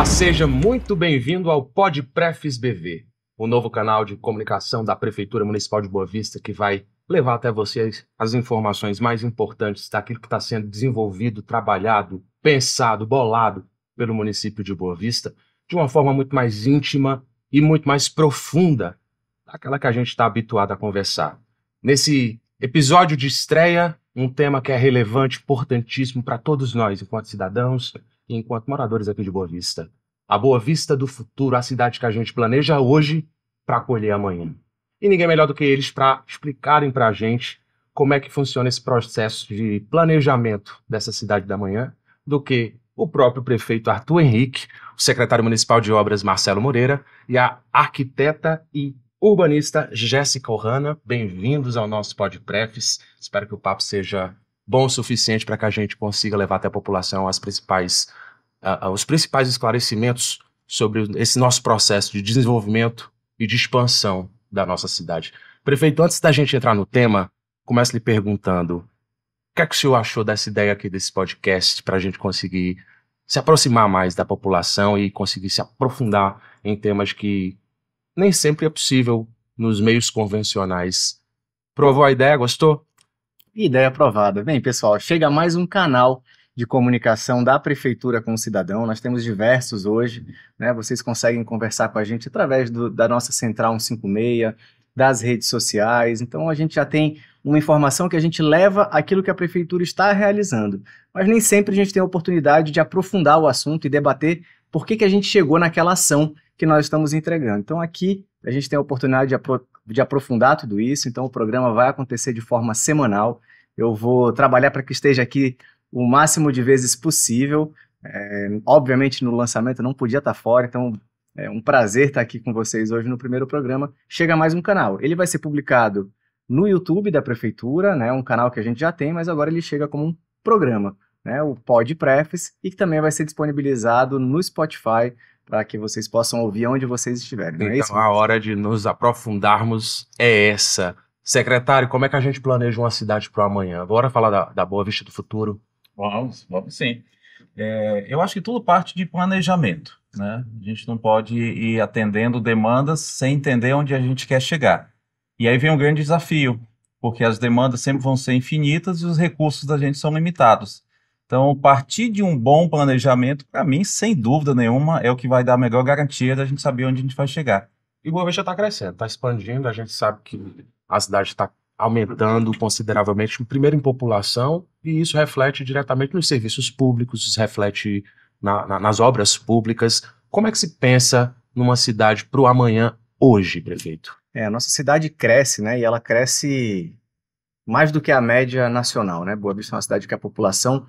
Olá, seja muito bem-vindo ao PodPrefs BV, o novo canal de comunicação da Prefeitura Municipal de Boa Vista que vai levar até vocês as informações mais importantes daquilo que está sendo desenvolvido, trabalhado, pensado, bolado pelo município de Boa Vista, de uma forma muito mais íntima e muito mais profunda daquela que a gente está habituado a conversar. Nesse episódio de estreia, um tema que é relevante, importantíssimo para todos nós, enquanto cidadãos e enquanto moradores aqui de Boa Vista. A Boa Vista do futuro, a cidade que a gente planeja hoje para acolher amanhã. E ninguém melhor do que eles para explicarem para a gente como é que funciona esse processo de planejamento dessa cidade da manhã do que o próprio prefeito Arthur Henrique, o secretário municipal de obras Marcelo Moreira e a arquiteta e urbanista Jéssica Ohana. Bem-vindos ao nosso PodPrefs. Espero que o papo seja bom o suficiente para que a gente consiga levar até a população os principais esclarecimentos sobre esse nosso processo de desenvolvimento e de expansão da nossa cidade. Prefeito, antes da gente entrar no tema, começo lhe perguntando: o que é que o senhor achou dessa ideia aqui desse podcast para a gente conseguir se aproximar mais da população e conseguir se aprofundar em temas que nem sempre é possível nos meios convencionais? Provou a ideia? Gostou? Ideia aprovada. Bem, pessoal, chega mais um canal de comunicação da Prefeitura com o cidadão. Nós temos diversos hoje, né? Vocês conseguem conversar com a gente através da nossa Central 156, das redes sociais. Então, a gente já tem uma informação que a gente leva aquilo que a Prefeitura está realizando. Mas nem sempre a gente tem a oportunidade de aprofundar o assunto e debater por que a gente chegou naquela ação que nós estamos entregando. Então, aqui a gente tem a oportunidade de aprofundar tudo isso. Então, o programa vai acontecer de forma semanal. Eu vou trabalhar para que esteja aqui o máximo de vezes possível. Obviamente, no lançamento eu não podia estar fora, então é um prazer estar aqui com vocês hoje no primeiro programa. Chega mais um canal. Ele vai ser publicado no YouTube da Prefeitura, né, um canal que a gente já tem, mas agora ele chega como um programa, né, o PodPrefs, e que também vai ser disponibilizado no Spotify para que vocês possam ouvir onde vocês estiverem. Não é isso? Então, a hora de nos aprofundarmos é essa. Secretário, como é que a gente planeja uma cidade para o amanhã? Bora falar da Boa Vista do futuro? Vamos sim. Eu acho que tudo parte de planejamento, né? A gente não pode ir atendendo demandas sem entender onde a gente quer chegar. E aí vem um grande desafio, porque as demandas sempre vão ser infinitas e os recursos da gente são limitados. Então, partir de um bom planejamento, para mim, sem dúvida nenhuma, é o que vai dar a melhor garantia da gente saber onde a gente vai chegar. E Boa Vista está crescendo, está expandindo, a gente sabe que a cidade está aumentando consideravelmente, primeiro em população, e isso reflete diretamente nos serviços públicos, isso reflete nas obras públicas. Como é que se pensa numa cidade para o amanhã hoje, prefeito? A nossa cidade cresce, né, e ela cresce mais do que a média nacional, né? Boa Vista é uma cidade que a população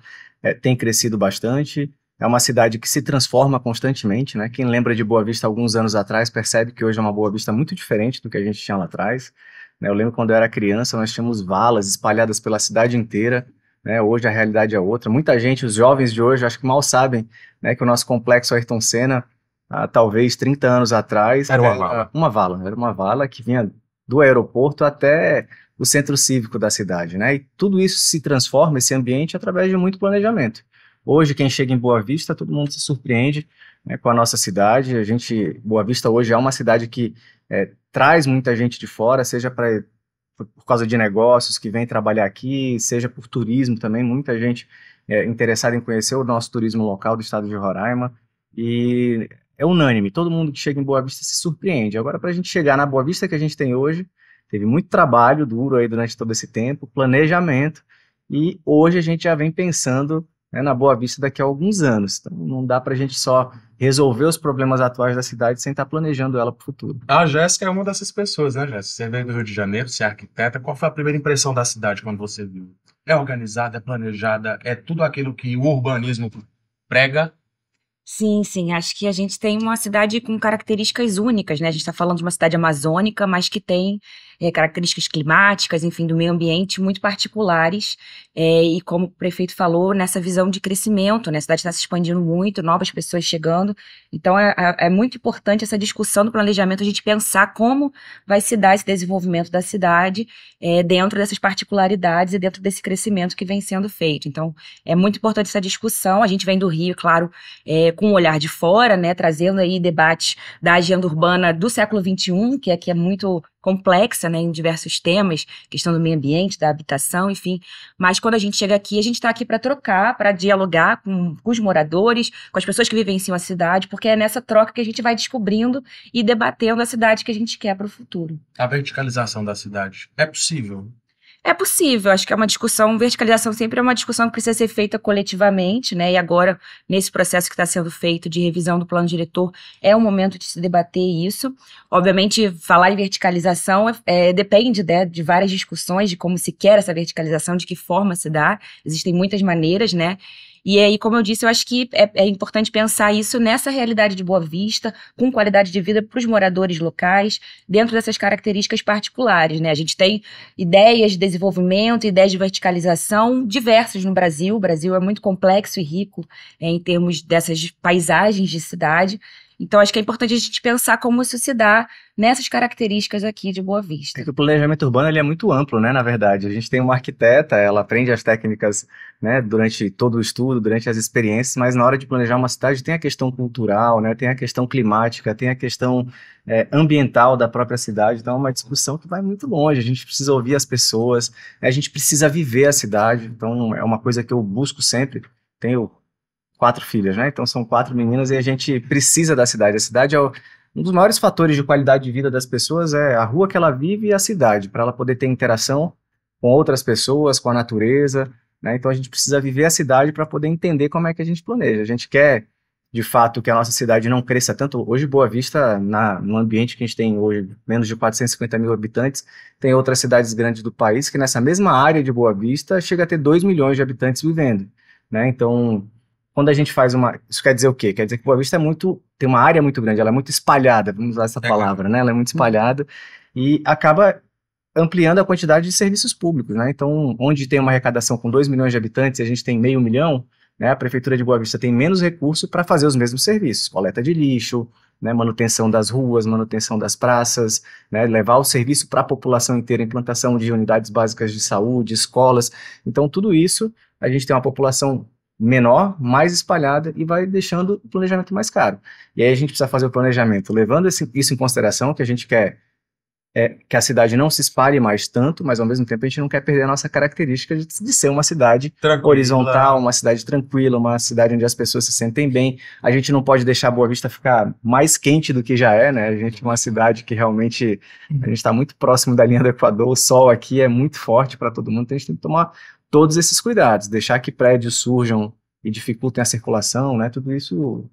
tem crescido bastante, é uma cidade que se transforma constantemente, né? Quem lembra de Boa Vista alguns anos atrás percebe que hoje é uma Boa Vista muito diferente do que a gente tinha lá atrás, né? Eu lembro quando eu era criança, nós tínhamos valas espalhadas pela cidade inteira, né? Hoje a realidade é outra. Muita gente, os jovens de hoje, acho que mal sabem, né, que o nosso complexo Ayrton Senna, talvez 30 anos atrás, Era uma vala. Era uma vala que vinha do aeroporto até o centro cívico da cidade, né? E tudo isso se transforma, esse ambiente, através de muito planejamento. Hoje, quem chega em Boa Vista, todo mundo se surpreende, né, com a nossa cidade. Boa Vista hoje é uma cidade que traz muita gente de fora, seja por causa de negócios que vem trabalhar aqui, seja por turismo também, muita gente interessada em conhecer o nosso turismo local do estado de Roraima, e é unânime, todo mundo que chega em Boa Vista se surpreende. Agora, para a gente chegar na Boa Vista que a gente tem hoje, teve muito trabalho duro aí durante todo esse tempo, planejamento, e hoje a gente já vem pensando, né, na Boa Vista daqui a alguns anos. Então não dá para a gente só resolver os problemas atuais da cidade sem estar planejando ela para o futuro. A Jéssica é uma dessas pessoas, né, Jéssica? Você veio do Rio de Janeiro, você é arquiteta. Qual foi a primeira impressão da cidade quando você viu? É organizada, é planejada, é tudo aquilo que o urbanismo prega? Sim, acho que a gente tem uma cidade com características únicas, né? A gente está falando de uma cidade amazônica, mas que tem características climáticas, enfim, do meio ambiente muito particulares, e como o prefeito falou, nessa visão de crescimento, né? A cidade está se expandindo muito, novas pessoas chegando, então é muito importante essa discussão do planejamento, a gente pensar como vai se dar esse desenvolvimento da cidade dentro dessas particularidades e dentro desse crescimento que vem sendo feito. Então, é muito importante essa discussão, a gente vem do Rio, claro, com um olhar de fora, né, trazendo aí debates da agenda urbana do século XXI, que aqui é muito complexa, né, em diversos temas, questão do meio ambiente, da habitação, enfim, mas quando a gente chega aqui, a gente está aqui para trocar, para dialogar com os moradores, com as pessoas que vivenciam a cidade, porque é nessa troca que a gente vai descobrindo e debatendo a cidade que a gente quer para o futuro. A verticalização da cidade é possível? É possível, acho que é uma discussão, verticalização sempre é uma discussão que precisa ser feita coletivamente, né, e agora, nesse processo que está sendo feito de revisão do plano diretor, é o momento de se debater isso. Obviamente, falar em verticalização depende, né, de várias discussões de como se quer essa verticalização, de que forma se dá, existem muitas maneiras, né, e aí, como eu disse, eu acho que é importante pensar isso nessa realidade de Boa Vista, com qualidade de vida para os moradores locais, dentro dessas características particulares, né? A gente tem ideias de desenvolvimento, ideias de verticalização diversas no Brasil. O Brasil é muito complexo e rico em termos dessas paisagens de cidade. Então, acho que é importante a gente pensar como isso se dá nessas características aqui de Boa Vista. O planejamento urbano ele é muito amplo, né, na verdade. A gente tem uma arquiteta, ela aprende as técnicas, né, durante todo o estudo, durante as experiências, mas na hora de planejar uma cidade tem a questão cultural, né, tem a questão climática, tem a questão ambiental da própria cidade. Então é uma discussão que vai muito longe. A gente precisa ouvir as pessoas, a gente precisa viver a cidade. Então é uma coisa que eu busco sempre. Tenho 4 filhas, né? Então são 4 meninas e a gente precisa da cidade. A cidade é um dos maiores fatores de qualidade de vida das pessoas, é a rua que ela vive e a cidade, para ela poder ter interação com outras pessoas, com a natureza, né? Então a gente precisa viver a cidade para poder entender como é que a gente planeja. A gente quer, de fato, que a nossa cidade não cresça tanto. Hoje, Boa Vista, no ambiente que a gente tem hoje, menos de 450 mil habitantes, tem outras cidades grandes do país que nessa mesma área de Boa Vista chega a ter 2 milhões de habitantes vivendo, né? Então, quando a gente faz isso quer dizer o quê? Quer dizer que Boa Vista tem uma área muito grande, ela é muito espalhada, vamos usar essa palavra, né? Ela é muito espalhada e acaba ampliando a quantidade de serviços públicos, né? Então, onde tem uma arrecadação com 2 milhões de habitantes e a gente tem 500 mil, né? A Prefeitura de Boa Vista tem menos recurso para fazer os mesmos serviços, coleta de lixo, né? Manutenção das ruas, manutenção das praças, né? Levar o serviço para a população inteira, implantação de unidades básicas de saúde, escolas. Então, tudo isso, a gente tem uma população menor, mais espalhada e vai deixando o planejamento mais caro. E aí a gente precisa fazer o planejamento levando isso em consideração, que a gente quer que a cidade não se espalhe mais tanto, mas ao mesmo tempo a gente não quer perder a nossa característica de ser uma cidade tranquila, horizontal, uma cidade tranquila, uma cidade onde as pessoas se sentem bem. A gente não pode deixar Boa Vista ficar mais quente do que já é, né? A gente é uma cidade que realmente a gente está muito próximo da linha do Equador, o sol aqui é muito forte para todo mundo, então a gente tem que tomar todos esses cuidados, deixar que prédios surjam e dificultem a circulação, né? Tudo isso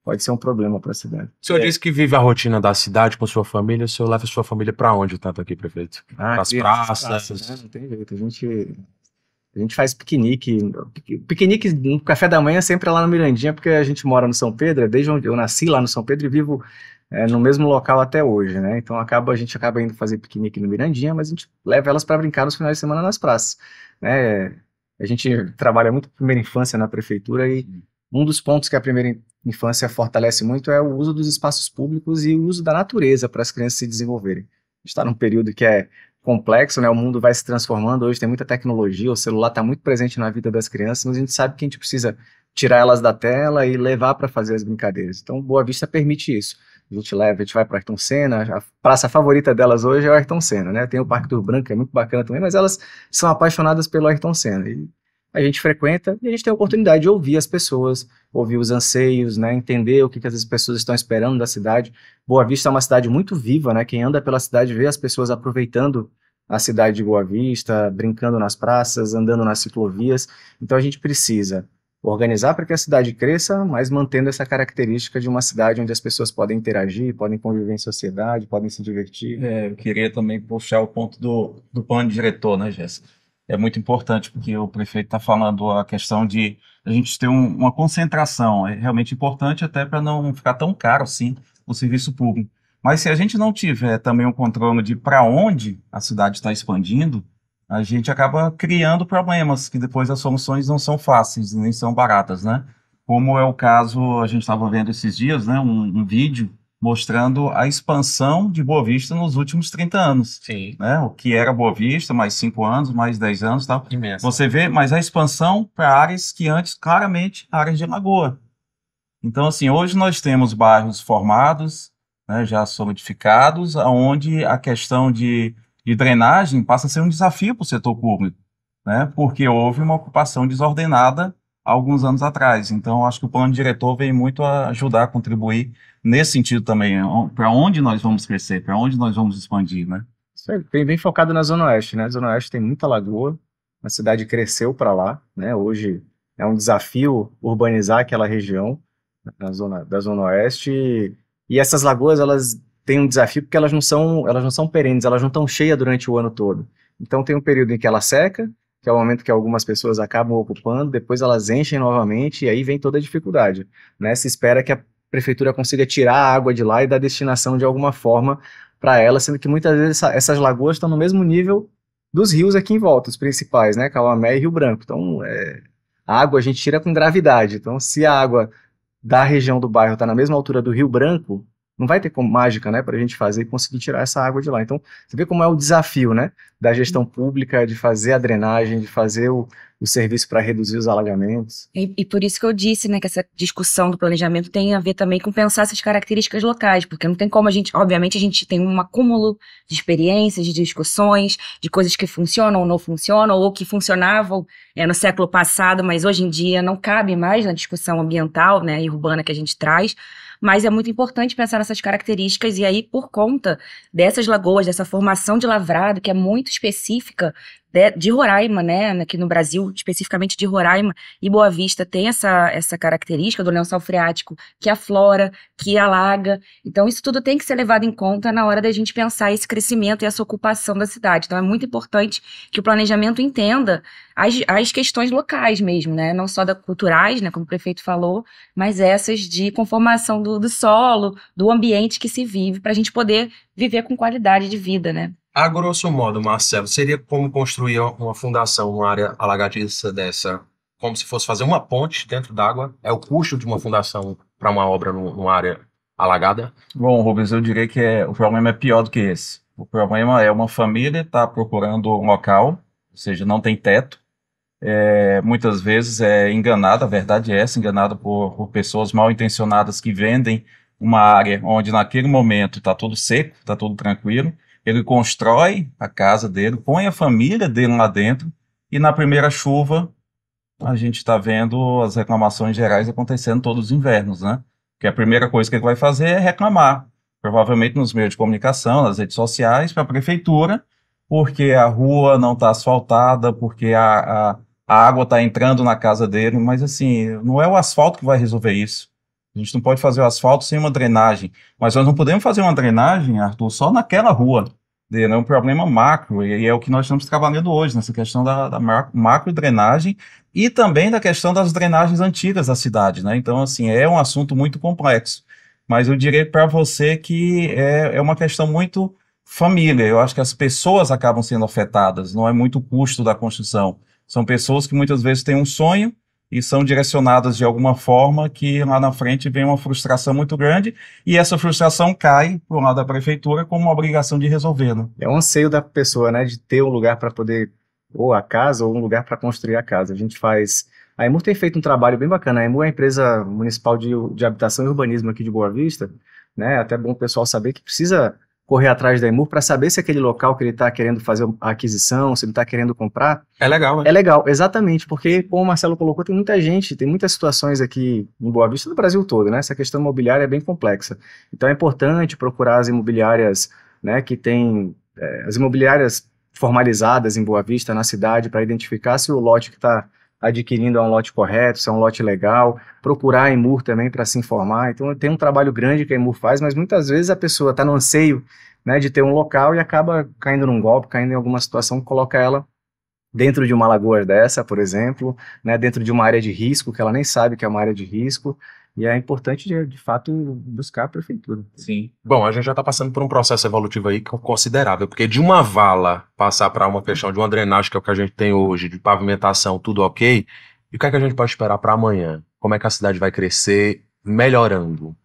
pode ser um problema para a cidade. O senhor disse que vive a rotina da cidade com sua família, o senhor leva a sua família para onde, tanto aqui, prefeito? Para as praças? Né? Não tem jeito, a gente faz piquenique no café da manhã sempre é lá no Mirandinha, porque a gente mora no São Pedro, desde onde eu nasci lá no São Pedro e vivo no mesmo local até hoje, né? Então a gente acaba indo fazer piquenique no Mirandinha, mas a gente leva elas para brincar nos finais de semana nas praças, né? A gente trabalha muito com primeira infância na prefeitura e um dos pontos que a primeira infância fortalece muito é o uso dos espaços públicos e o uso da natureza para as crianças se desenvolverem. A gente está num período que é complexo, né? O mundo vai se transformando, hoje tem muita tecnologia, o celular está muito presente na vida das crianças, mas a gente sabe que a gente precisa tirar elas da tela e levar para fazer as brincadeiras. Então, Boa Vista permite isso. A gente vai para o Ayrton Senna, a praça favorita delas hoje é o Ayrton Senna, né? Tem o Parque do Branco, que é muito bacana também, mas elas são apaixonadas pelo Ayrton Senna. E a gente frequenta e a gente tem a oportunidade de ouvir as pessoas, ouvir os anseios, né? Entender o que as pessoas estão esperando da cidade. Boa Vista é uma cidade muito viva, né? Quem anda pela cidade vê as pessoas aproveitando a cidade de Boa Vista, brincando nas praças, andando nas ciclovias. Então a gente precisa organizar para que a cidade cresça, mas mantendo essa característica de uma cidade onde as pessoas podem interagir, podem conviver em sociedade, podem se divertir. Eu queria também puxar o ponto do plano diretor, né, Jéssica? É muito importante, porque o prefeito está falando a questão de a gente ter uma concentração. É realmente importante até para não ficar tão caro assim o serviço público. Mas se a gente não tiver também um controle de para onde a cidade está expandindo, a gente acaba criando problemas que depois as soluções não são fáceis, nem são baratas, né? Como é o caso, a gente estava vendo esses dias, né, um vídeo mostrando a expansão de Boa Vista nos últimos 30 anos, Sim, né? O que era Boa Vista, mais 5 anos, mais 10 anos e tal. imenso. Você vê, mas a expansão para áreas que antes, claramente, áreas de lagoa. Então, assim, hoje nós temos bairros formados, né, já solidificados, onde a questão de drenagem passa a ser um desafio para o setor público, né, porque houve uma ocupação desordenada há alguns anos atrás. Então, acho que o plano diretor vem muito a ajudar a contribuir nesse sentido também, para onde nós vamos crescer, para onde nós vamos expandir, né? Isso é bem focado na Zona Oeste, né? A Zona Oeste tem muita lagoa, a cidade cresceu para lá, né? Hoje é um desafio urbanizar aquela região da Zona Oeste, e essas lagoas, elas têm um desafio porque elas não são perenes, elas não estão cheias durante o ano todo. Então tem um período em que ela seca, que é o momento que algumas pessoas acabam ocupando, depois elas enchem novamente, e aí vem toda a dificuldade, né? Se espera que a prefeitura consiga tirar a água de lá e dar destinação de alguma forma para ela, sendo que muitas vezes essas lagoas estão no mesmo nível dos rios aqui em volta, os principais, né? Cauamé e Rio Branco. Então, a água a gente tira com gravidade. Então, se a água da região do bairro está na mesma altura do Rio Branco, não vai ter como mágica, né, para a gente fazer e conseguir tirar essa água de lá. Então, você vê como é o desafio, né, da gestão pública, de fazer a drenagem, de fazer o serviço para reduzir os alagamentos. E por isso que eu disse, né, que essa discussão do planejamento tem a ver também com pensar essas características locais, porque não tem como obviamente a gente tem um acúmulo de experiências, de discussões, de coisas que funcionam ou não funcionam, ou que funcionavam no século passado, mas hoje em dia não cabe mais na discussão ambiental, né, e urbana que a gente traz. Mas é muito importante pensar nessas características, e aí, por conta dessas lagoas, dessa formação de lavrado, que é muito específica de Roraima, né, aqui no Brasil, especificamente de Roraima, e Boa Vista tem essa característica do lençol freático que aflora, que alaga. Então, isso tudo tem que ser levado em conta na hora da gente pensar esse crescimento e essa ocupação da cidade. Então, é muito importante que o planejamento entenda as questões locais mesmo, né, não só culturais, né, como o prefeito falou, mas essas de conformação do solo, do ambiente que se vive, para a gente poder viver com qualidade de vida, né. A grosso modo, Marcelo, seria como construir uma fundação numa área alagadiça dessa, como se fosse fazer uma ponte dentro d'água? É o custo de uma fundação para uma obra numa área alagada? Bom, Rubens, eu diria que o problema é pior do que esse. O problema é uma família está procurando um local, ou seja, não tem teto, muitas vezes é enganada, a verdade é essa, enganada por pessoas mal intencionadas que vendem uma área onde naquele momento está tudo seco, está tudo tranquilo. Ele constrói a casa dele, põe a família dele lá dentro, e na primeira chuva a gente está vendo as reclamações gerais acontecendo todos os invernos, né? Porque a primeira coisa que ele vai fazer é reclamar, provavelmente nos meios de comunicação, nas redes sociais, para a prefeitura, porque a rua não está asfaltada, porque a água está entrando na casa dele, mas assim, não é o asfalto que vai resolver isso. A gente não pode fazer o asfalto sem uma drenagem, mas nós não podemos fazer uma drenagem, Arthur, só naquela rua. É um problema macro, e é o que nós estamos trabalhando hoje, nessa questão da macro drenagem e também da questão das drenagens antigas da cidade, né? Então, assim, é um assunto muito complexo, mas eu diria para você que é uma questão muito família. Eu acho que as pessoas acabam sendo afetadas, não é muito o custo da construção. São pessoas que muitas vezes têm um sonho e são direcionadas de alguma forma que lá na frente vem uma frustração muito grande, e essa frustração cai para o lado da prefeitura como uma obrigação de resolver, né? É um anseio da pessoa, né, de ter um lugar para poder, ou a casa, ou um lugar para construir a casa. A EMUR tem feito um trabalho bem bacana. A EMUR é a empresa municipal de habitação e urbanismo aqui de Boa Vista, né, até bom o pessoal saber que precisa correr atrás da EMUR para saber se aquele local que ele está querendo fazer a aquisição, se ele está querendo comprar. É legal, né? É legal, exatamente, porque, como o Marcelo colocou, tem muita gente, tem muitas situações aqui em Boa Vista, no Brasil todo, né? Essa questão imobiliária é bem complexa. Então é importante procurar as imobiliárias, né, que tem as imobiliárias formalizadas em Boa Vista, na cidade, para identificar se o lote que está adquirindo é um lote correto, se é um lote legal, procurar a EMUR também para se informar. Então tem um trabalho grande que a EMUR faz, mas muitas vezes a pessoa está no anseio, né, de ter um local e acaba caindo num golpe, caindo em alguma situação que coloca ela dentro de uma lagoa dessa, por exemplo, né, dentro de uma área de risco, que ela nem sabe que é uma área de risco, E é importante, de fato, buscar a prefeitura. Sim. Bom, a gente já está passando por um processo evolutivo aí considerável, porque de uma vala passar para uma questão de uma drenagem, que é o que a gente tem hoje, de pavimentação, tudo ok, e o que é que a gente pode esperar para amanhã? Como é que a cidade vai crescer melhorando?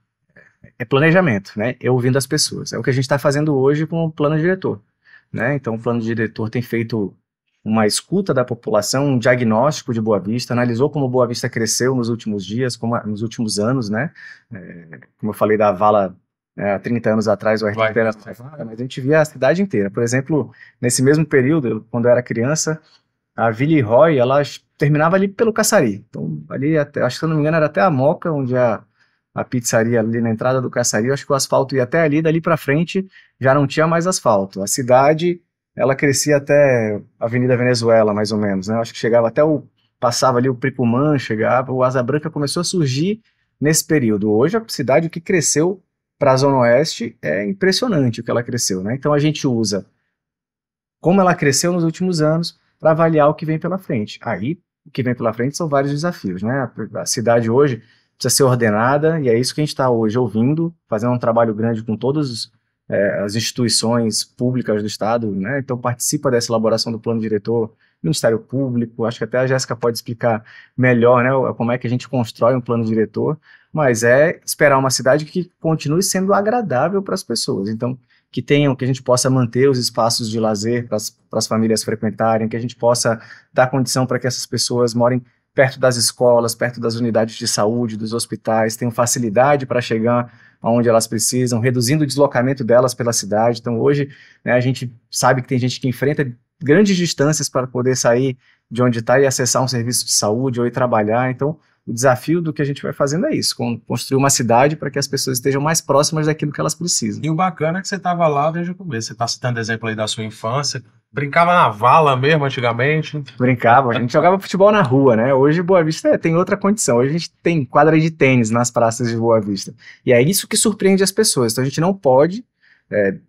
É planejamento, né? É ouvindo as pessoas. É o que a gente está fazendo hoje com o plano diretor, né? Então, o plano diretor tem feito uma escuta da população, um diagnóstico de Boa Vista, analisou como Boa Vista cresceu nos últimos dias, nos últimos anos, né? Como eu falei da vala há 30 anos atrás, o RTP era mais vaga, mas a gente via a cidade inteira. Por exemplo, nesse mesmo período, quando eu era criança, a Villeroy, ela terminava ali pelo Caçari. Então, ali, até, acho que se eu não me engano, era até a Moca, onde a pizzaria ali na entrada do Caçari, acho que o asfalto ia até ali, dali para frente já não tinha mais asfalto. A cidade, ela crescia até a Avenida Venezuela, mais ou menos, né? Acho que chegava até passava ali o Pricumã, chegava, o Asa Branca começou a surgir nesse período. Hoje a cidade, o que cresceu para a Zona Oeste é impressionante o que ela cresceu, né? Então a gente usa como ela cresceu nos últimos anos para avaliar o que vem pela frente. Aí, o que vem pela frente são vários desafios, né? A cidade hoje precisa ser ordenada, e é isso que a gente está hoje ouvindo, fazendo um trabalho grande com todas as instituições públicas do Estado, né? Então participa dessa elaboração do plano diretor, Ministério Público, acho que até a Jéssica pode explicar melhor, né, como é que a gente constrói um plano diretor, mas é esperar uma cidade que continue sendo agradável para as pessoas, então que a gente possa manter os espaços de lazer para as famílias frequentarem, que a gente possa dar condição para que essas pessoas morem perto das escolas, perto das unidades de saúde, dos hospitais, tenham facilidade para chegar aonde elas precisam, reduzindo o deslocamento delas pela cidade. Então hoje, né, a gente sabe que tem gente que enfrenta grandes distâncias para poder sair de onde está e acessar um serviço de saúde ou ir trabalhar. Então o desafio do que a gente vai fazendo é isso, construir uma cidade para que as pessoas estejam mais próximas daquilo que elas precisam. E o bacana é que você estava lá desde o começo, você está citando exemplo aí da sua infância, brincava na vala mesmo antigamente. Brincava, a gente jogava futebol na rua, né? Hoje Boa Vista tem outra condição. Hoje a gente tem quadra de tênis nas praças de Boa Vista. E é isso que surpreende as pessoas. Então a gente não pode.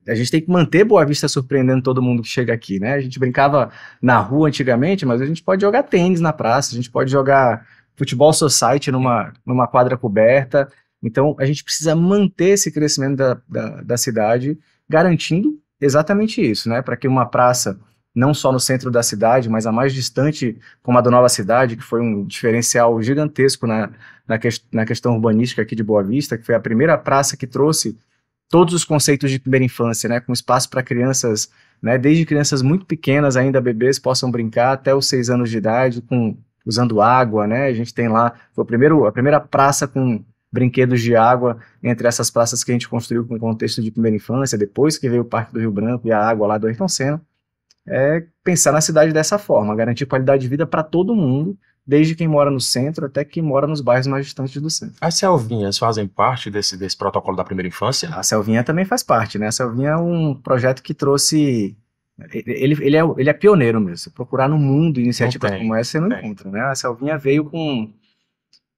A gente tem que manter Boa Vista surpreendendo todo mundo que chega aqui, né? A gente brincava na rua antigamente, mas a gente pode jogar tênis na praça, a gente pode jogar futebol society numa quadra coberta. Então a gente precisa manter esse crescimento da cidade, garantindo exatamente isso, né? Para que uma praça, não só no centro da cidade, mas a mais distante, como a do Nova Cidade, que foi um diferencial gigantesco na questão urbanística aqui de Boa Vista, que foi a primeira praça que trouxe todos os conceitos de primeira infância, né? Com espaço para crianças, né? Desde crianças muito pequenas, ainda bebês, possam brincar até os 6 anos de idade, usando água, né? A gente tem lá, foi a primeira praça com brinquedos de água entre essas praças que a gente construiu com o contexto de primeira infância, depois que veio o Parque do Rio Branco e a água lá do Ayrton Senna, pensar na cidade dessa forma, garantir qualidade de vida para todo mundo, desde quem mora no centro até quem mora nos bairros mais distantes do centro. As Selvinhas fazem parte desse protocolo da primeira infância? A Selvinha também faz parte, né? A Selvinha é um projeto que trouxe... Ele é pioneiro mesmo. Se procurar no mundo iniciativas como essa, você não encontra, né? A Selvinha veio com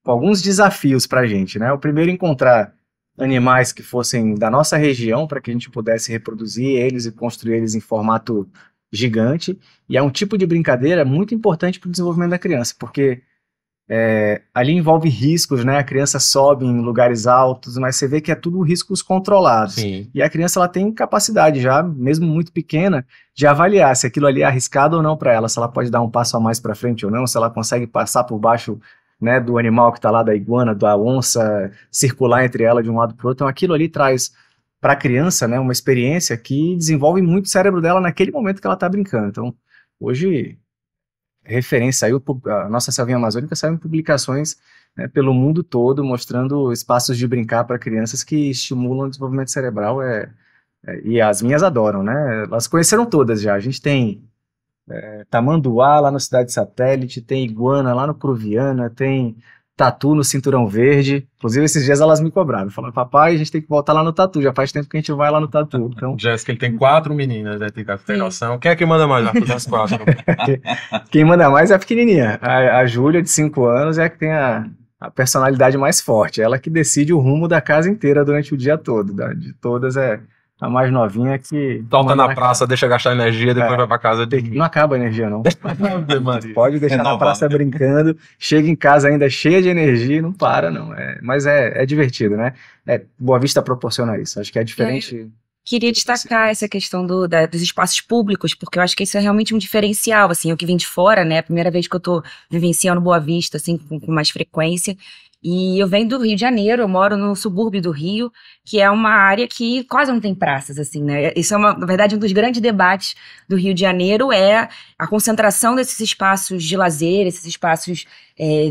alguns desafios para a gente, né? O primeiro, encontrar animais que fossem da nossa região para que a gente pudesse reproduzir eles e construir eles em formato gigante. E é um tipo de brincadeira muito importante para o desenvolvimento da criança, porque ali envolve riscos, né? A criança sobe em lugares altos, mas você vê que é tudo riscos controlados. Sim. E a criança, ela tem capacidade já, mesmo muito pequena, de avaliar se aquilo ali é arriscado ou não para ela, se ela pode dar um passo a mais para frente ou não, se ela consegue passar por baixo, né, do animal que está lá, da iguana, da onça, circular entre ela de um lado para o outro. Então aquilo ali traz para a criança, né, uma experiência que desenvolve muito o cérebro dela naquele momento que ela está brincando. Então hoje... referência, a nossa Selvinha Amazônica saiu em publicações, né, pelo mundo todo, mostrando espaços de brincar para crianças que estimulam o desenvolvimento cerebral, e as minhas adoram, né? Elas conheceram todas já. A gente tem tamanduá lá no Cidade Satélite, tem iguana lá no Cruviana, tem tatu no Cinturão Verde. Inclusive, esses dias elas me cobraram, falando: papai, a gente tem que voltar lá no tatu, já faz tempo que a gente vai lá no tatu. Então... Jéssica, ele tem 4 meninas, né? Tem noção. Quem é que manda mais, Arthur, das 4? Quem manda mais é a pequenininha. A Júlia, de 5 anos, é a que tem a personalidade mais forte. Ela que decide o rumo da casa inteira durante o dia todo. De todas, é a mais novinha que... Toca na praça, deixa gastar energia, depois vai pra casa. Não acaba a energia, não. Maria. Pode deixar na praça brincando, chega em casa ainda cheia de energia e não para, não. Mas é divertido, né? Boa Vista proporciona isso. Acho que é diferente... Queria destacar essa questão dos espaços públicos, porque eu acho que isso é realmente um diferencial, assim, eu que vim de fora, né, a primeira vez que eu tô vivenciando Boa Vista, assim, com mais frequência, e eu venho do Rio de Janeiro, eu moro no subúrbio do Rio, que é uma área que quase não tem praças, assim, né, isso é, na verdade, um dos grandes debates do Rio de Janeiro é a concentração desses espaços de lazer, esses espaços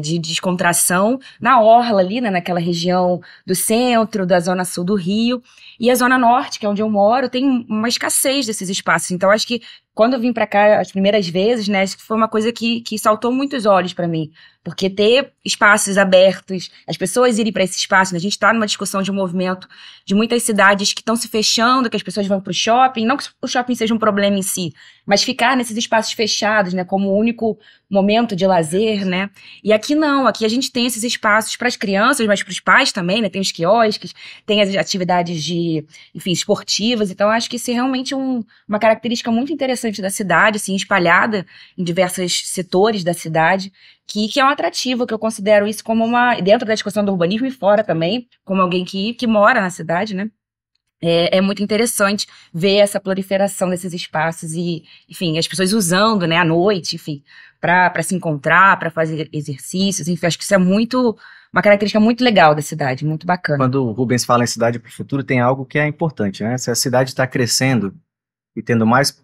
de descontração na orla ali, né, naquela região do centro, da zona sul do Rio, e a zona norte, que é onde eu moro, tem uma escassez desses espaços. Então, acho que quando eu vim pra cá as primeiras vezes, né, acho que foi uma coisa que saltou muitos olhos pra mim. Porque ter espaços abertos, as pessoas irem para esse espaço, né, a gente tá numa discussão de um movimento de muitas cidades que estão se fechando, que as pessoas vão pro shopping, não que o shopping seja um problema em si, mas ficar nesses espaços fechados, né, como o único momento de lazer, né, e aqui não, aqui a gente tem esses espaços para as crianças, mas para os pais também, né, tem os quiosques, tem as atividades enfim, esportivas, então acho que isso é realmente uma característica muito interessante da cidade, assim, espalhada em diversos setores da cidade, que é um atrativo, que eu considero isso como dentro da discussão do urbanismo e fora também, como alguém que mora na cidade, né? É muito interessante ver essa proliferação desses espaços e, enfim, as pessoas usando, né, à noite, enfim, para se encontrar, para fazer exercícios, enfim, acho que isso é uma característica muito legal da cidade, muito bacana. Quando o Rubens fala em cidade para o futuro, tem algo que é importante, né? Se a cidade está crescendo e tendo mais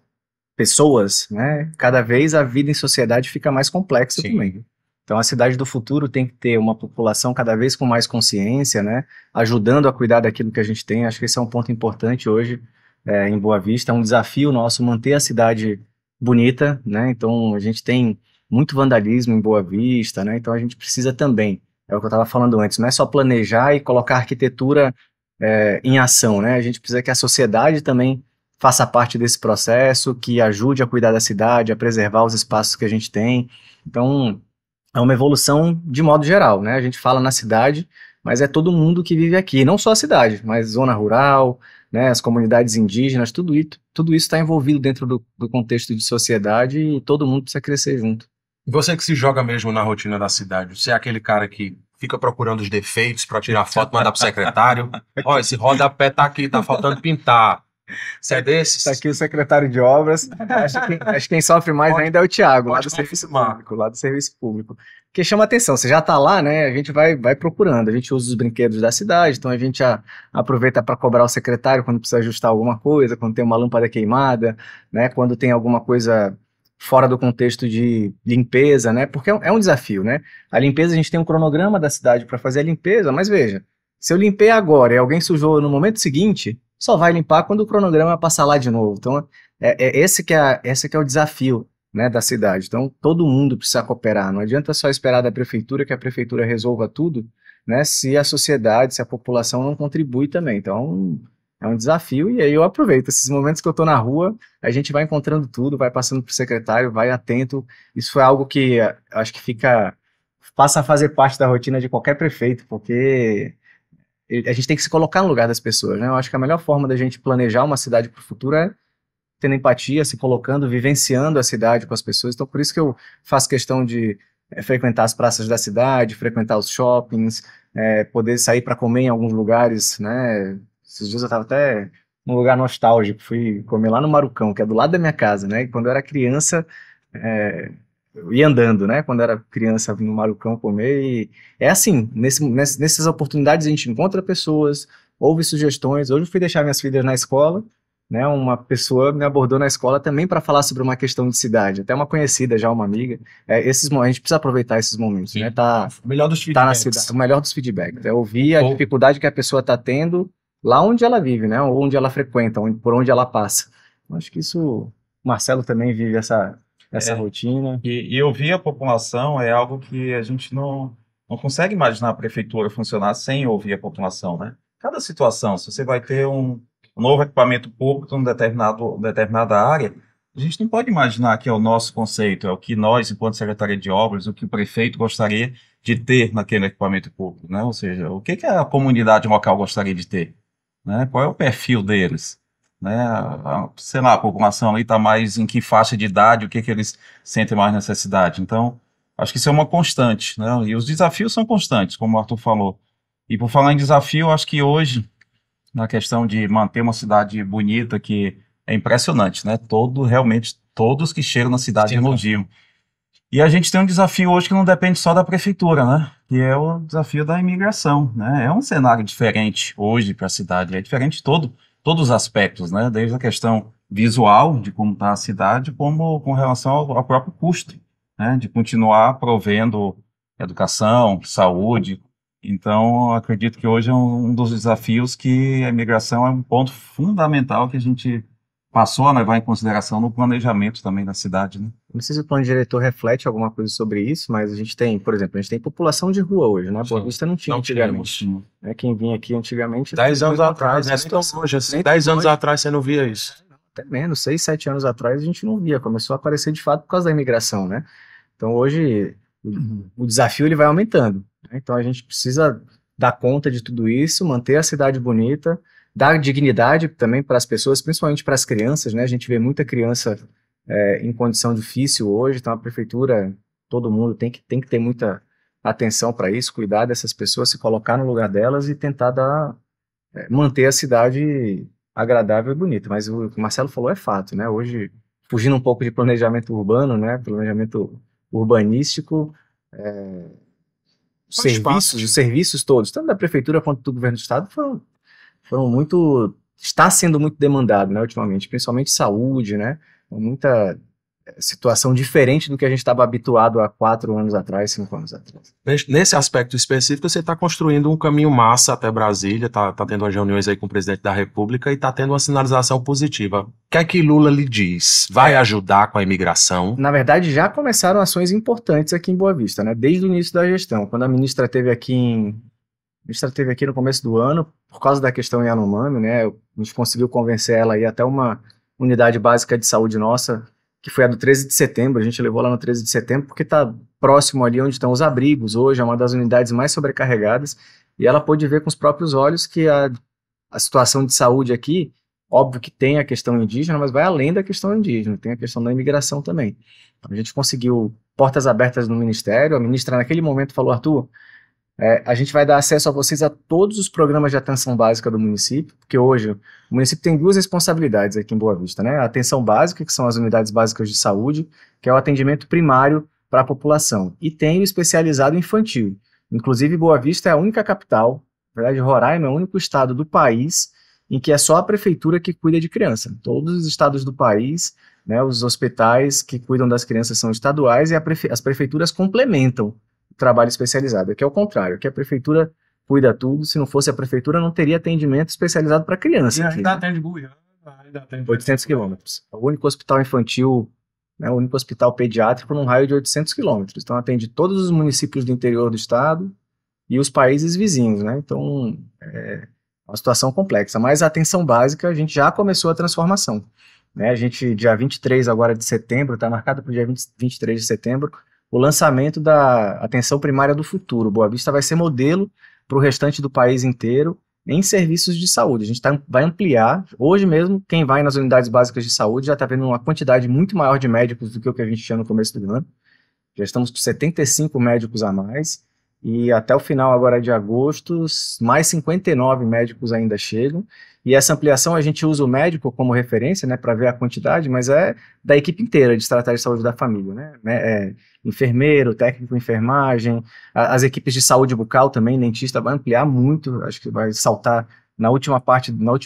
pessoas, né, cada vez a vida em sociedade fica mais complexa também. Então, a cidade do futuro tem que ter uma população cada vez com mais consciência, né, ajudando a cuidar daquilo que a gente tem. Acho que esse é um ponto importante hoje em Boa Vista. É um desafio nosso manter a cidade bonita, né? Então, a gente tem muito vandalismo em Boa Vista, né? Então, a gente precisa também, é o que eu estava falando antes, não é só planejar e colocar arquitetura em ação, né? A gente precisa que a sociedade também faça parte desse processo, que ajude a cuidar da cidade, a preservar os espaços que a gente tem. Então, é uma evolução de modo geral, né? A gente fala na cidade, mas é todo mundo que vive aqui, não só a cidade, mas zona rural, né, as comunidades indígenas, tudo isso está envolvido dentro do contexto de sociedade e todo mundo precisa crescer junto. Você que se joga mesmo na rotina da cidade, você é aquele cara que fica procurando os defeitos para tirar foto, mandar pro secretário. Ó, esse rodapé tá aqui, tá faltando pintar. Você é desses? Está aqui o secretário de obras. Acho que quem sofre mais ainda é o Thiago, lá do serviço público. Porque chama atenção, você já está lá, né? A gente vai procurando, a gente usa os brinquedos da cidade, então a gente aproveita para cobrar o secretário quando precisa ajustar alguma coisa, quando tem uma lâmpada queimada, né? Quando tem alguma coisa fora do contexto de limpeza, né? Porque é um desafio, né? A limpeza, a gente tem um cronograma da cidade para fazer a limpeza, mas veja, se eu limpei agora e alguém sujou no momento seguinte, só vai limpar quando o cronograma passar lá de novo. Então, esse que é o desafio, né, da cidade. Então, todo mundo precisa cooperar. Não adianta só esperar da prefeitura que a prefeitura resolva tudo, né, se a sociedade, se a população não contribui também. Então, é um desafio e aí eu aproveito. Esses momentos que eu estou na rua, a gente vai encontrando tudo, vai passando para o secretário, vai atento. Isso foi algo que acho que passa a fazer parte da rotina de qualquer prefeito, porque a gente tem que se colocar no lugar das pessoas, né? Eu acho que a melhor forma da gente planejar uma cidade para o futuro é tendo empatia, se colocando, vivenciando a cidade com as pessoas. Então, por isso que eu faço questão de frequentar as praças da cidade, frequentar os shoppings, poder sair para comer em alguns lugares, né? Esses dias eu estava até num lugar nostálgico, fui comer lá no Marucão, que é do lado da minha casa, né? E quando eu era criança, eu ia andando, né? Quando eu era criança, no Marucão comer e é assim, nessas oportunidades a gente encontra pessoas, ouve sugestões. Hoje eu fui deixar minhas filhas na escola, né? Uma pessoa me abordou na escola também para falar sobre uma questão de cidade, até uma conhecida já, uma amiga. A gente precisa aproveitar esses momentos, sim, né? O melhor dos feedbacks. Tá na cidade, o melhor dos feedbacks. É ouvir a dificuldade que a pessoa está tendo lá onde ela vive, né? Ou onde ela frequenta, por onde ela passa. Acho que isso, o Marcelo também vive essa rotina. E ouvir a população é algo que a gente não consegue imaginar a prefeitura funcionar sem ouvir a população, né? Cada situação, se você vai ter um novo equipamento público em determinada área, a gente não pode imaginar que é o nosso conceito, é o que nós, enquanto Secretaria de Obras, o que o prefeito gostaria de ter naquele equipamento público, né? Ou seja, o que a comunidade local gostaria de ter, né? Qual é o perfil deles? né? Sei lá, a população ali está mais em que faixa de idade, o que que eles sentem mais necessidade. Então, acho que isso é uma constante, né? E os desafios são constantes, como o Arthur falou. E por falar em desafio, acho que hoje, na questão de manter uma cidade bonita, que é impressionante, né? Realmente, todos que chegam na cidade Sim, elogiam. E a gente tem um desafio hoje que não depende só da prefeitura, né? Que é o desafio da imigração, né? É um cenário diferente hoje para a cidade, é diferente de todos os aspectos, né? Desde a questão visual de como está a cidade, como com relação ao próprio custo, né? De continuar provendo educação, saúde. Então, eu acredito que hoje é um dos desafios que a imigração é um ponto fundamental que a gente passou a levar em consideração no planejamento também da cidade, né? Não sei se o plano diretor reflete alguma coisa sobre isso, mas a gente tem, por exemplo, a gente tem população de rua hoje, né? Boa Sim. Vista não tinha Não antigamente. tínhamos. Né? Quem vinha aqui antigamente... 10 anos atrás, né? né? Nem tão longe assim. Nem 10 tão anos longe. atrás você não via isso. Até menos, 6, 7 anos atrás a gente não via, começou a aparecer de fato por causa da imigração, né? Então hoje o desafio ele vai aumentando, né? Então a gente precisa dar conta de tudo isso, manter a cidade bonita, dar dignidade também para as pessoas, principalmente para as crianças, né? A gente vê muita criança em condição difícil hoje, então a prefeitura, todo mundo tem que ter muita atenção para isso, cuidar dessas pessoas, se colocar no lugar delas e tentar manter a cidade agradável e bonita. Mas o que o Marcelo falou é fato, né? Hoje, fugindo um pouco de planejamento urbano, né? Planejamento urbanístico, os serviços todos, tanto da prefeitura quanto do governo do estado, foram muito, está sendo muito demandado, né, ultimamente, principalmente saúde, né? Muita situação diferente do que a gente estava habituado há 4 anos atrás, 5 anos atrás. Nesse aspecto específico, você está construindo um caminho massa até Brasília, tá tendo as reuniões aí com o presidente da República e está tendo uma sinalização positiva. O que é que Lula lhe diz? Vai ajudar com a imigração? Na verdade, já começaram ações importantes aqui em Boa Vista, né? Desde o início da gestão, quando a ministra esteve aqui no começo do ano, por causa da questão Yanomami, né? A gente conseguiu convencer ela a ir até uma unidade básica de saúde nossa, que foi a do 13 de setembro, a gente levou lá no 13 de setembro, porque está próximo ali onde estão os abrigos, hoje é uma das unidades mais sobrecarregadas, e ela pôde ver com os próprios olhos que a situação de saúde aqui, óbvio que tem a questão indígena, mas vai além da questão indígena, tem a questão da imigração também. Então, a gente conseguiu portas abertas no Ministério, a ministra naquele momento falou, Arthur, a gente vai dar acesso a vocês a todos os programas de atenção básica do município, porque hoje o município tem 2 responsabilidades aqui em Boa Vista, né? A atenção básica, que são as unidades básicas de saúde, que é o atendimento primário para a população, e tem o especializado infantil. Inclusive, Boa Vista é a única capital, na verdade, Roraima é o único estado do país em que é só a prefeitura que cuida de criança. Todos os estados do país, né, os hospitais que cuidam das crianças são estaduais e as prefeituras complementam trabalho especializado. Aqui é o contrário, aqui a prefeitura cuida tudo, se não fosse a prefeitura não teria atendimento especializado para criança. E aqui, ainda né? atende Goiânia, ainda atende 800 quilômetros. É o único hospital infantil, né, o único hospital pediátrico num raio de 800 quilômetros. Então atende todos os municípios do interior do estado e os países vizinhos, né? Então é uma situação complexa. Mas a atenção básica, a gente já começou a transformação, né? A gente, dia 23 agora de setembro, está marcado para o dia 23 de setembro, o lançamento da atenção primária do futuro. Boa Vista vai ser modelo para o restante do país inteiro em serviços de saúde. A gente vai ampliar. Hoje mesmo, quem vai nas unidades básicas de saúde já está vendo uma quantidade muito maior de médicos do que o que a gente tinha no começo do ano. Já estamos com 75 médicos a mais. E até o final agora de agosto, mais 59 médicos ainda chegam. E essa ampliação a gente usa o médico como referência, né, para ver a quantidade, mas é da equipe inteira de estratégia de saúde da família, né? Enfermeiro, técnico de enfermagem, as equipes de saúde bucal também, dentista, vai ampliar muito, acho que vai saltar na última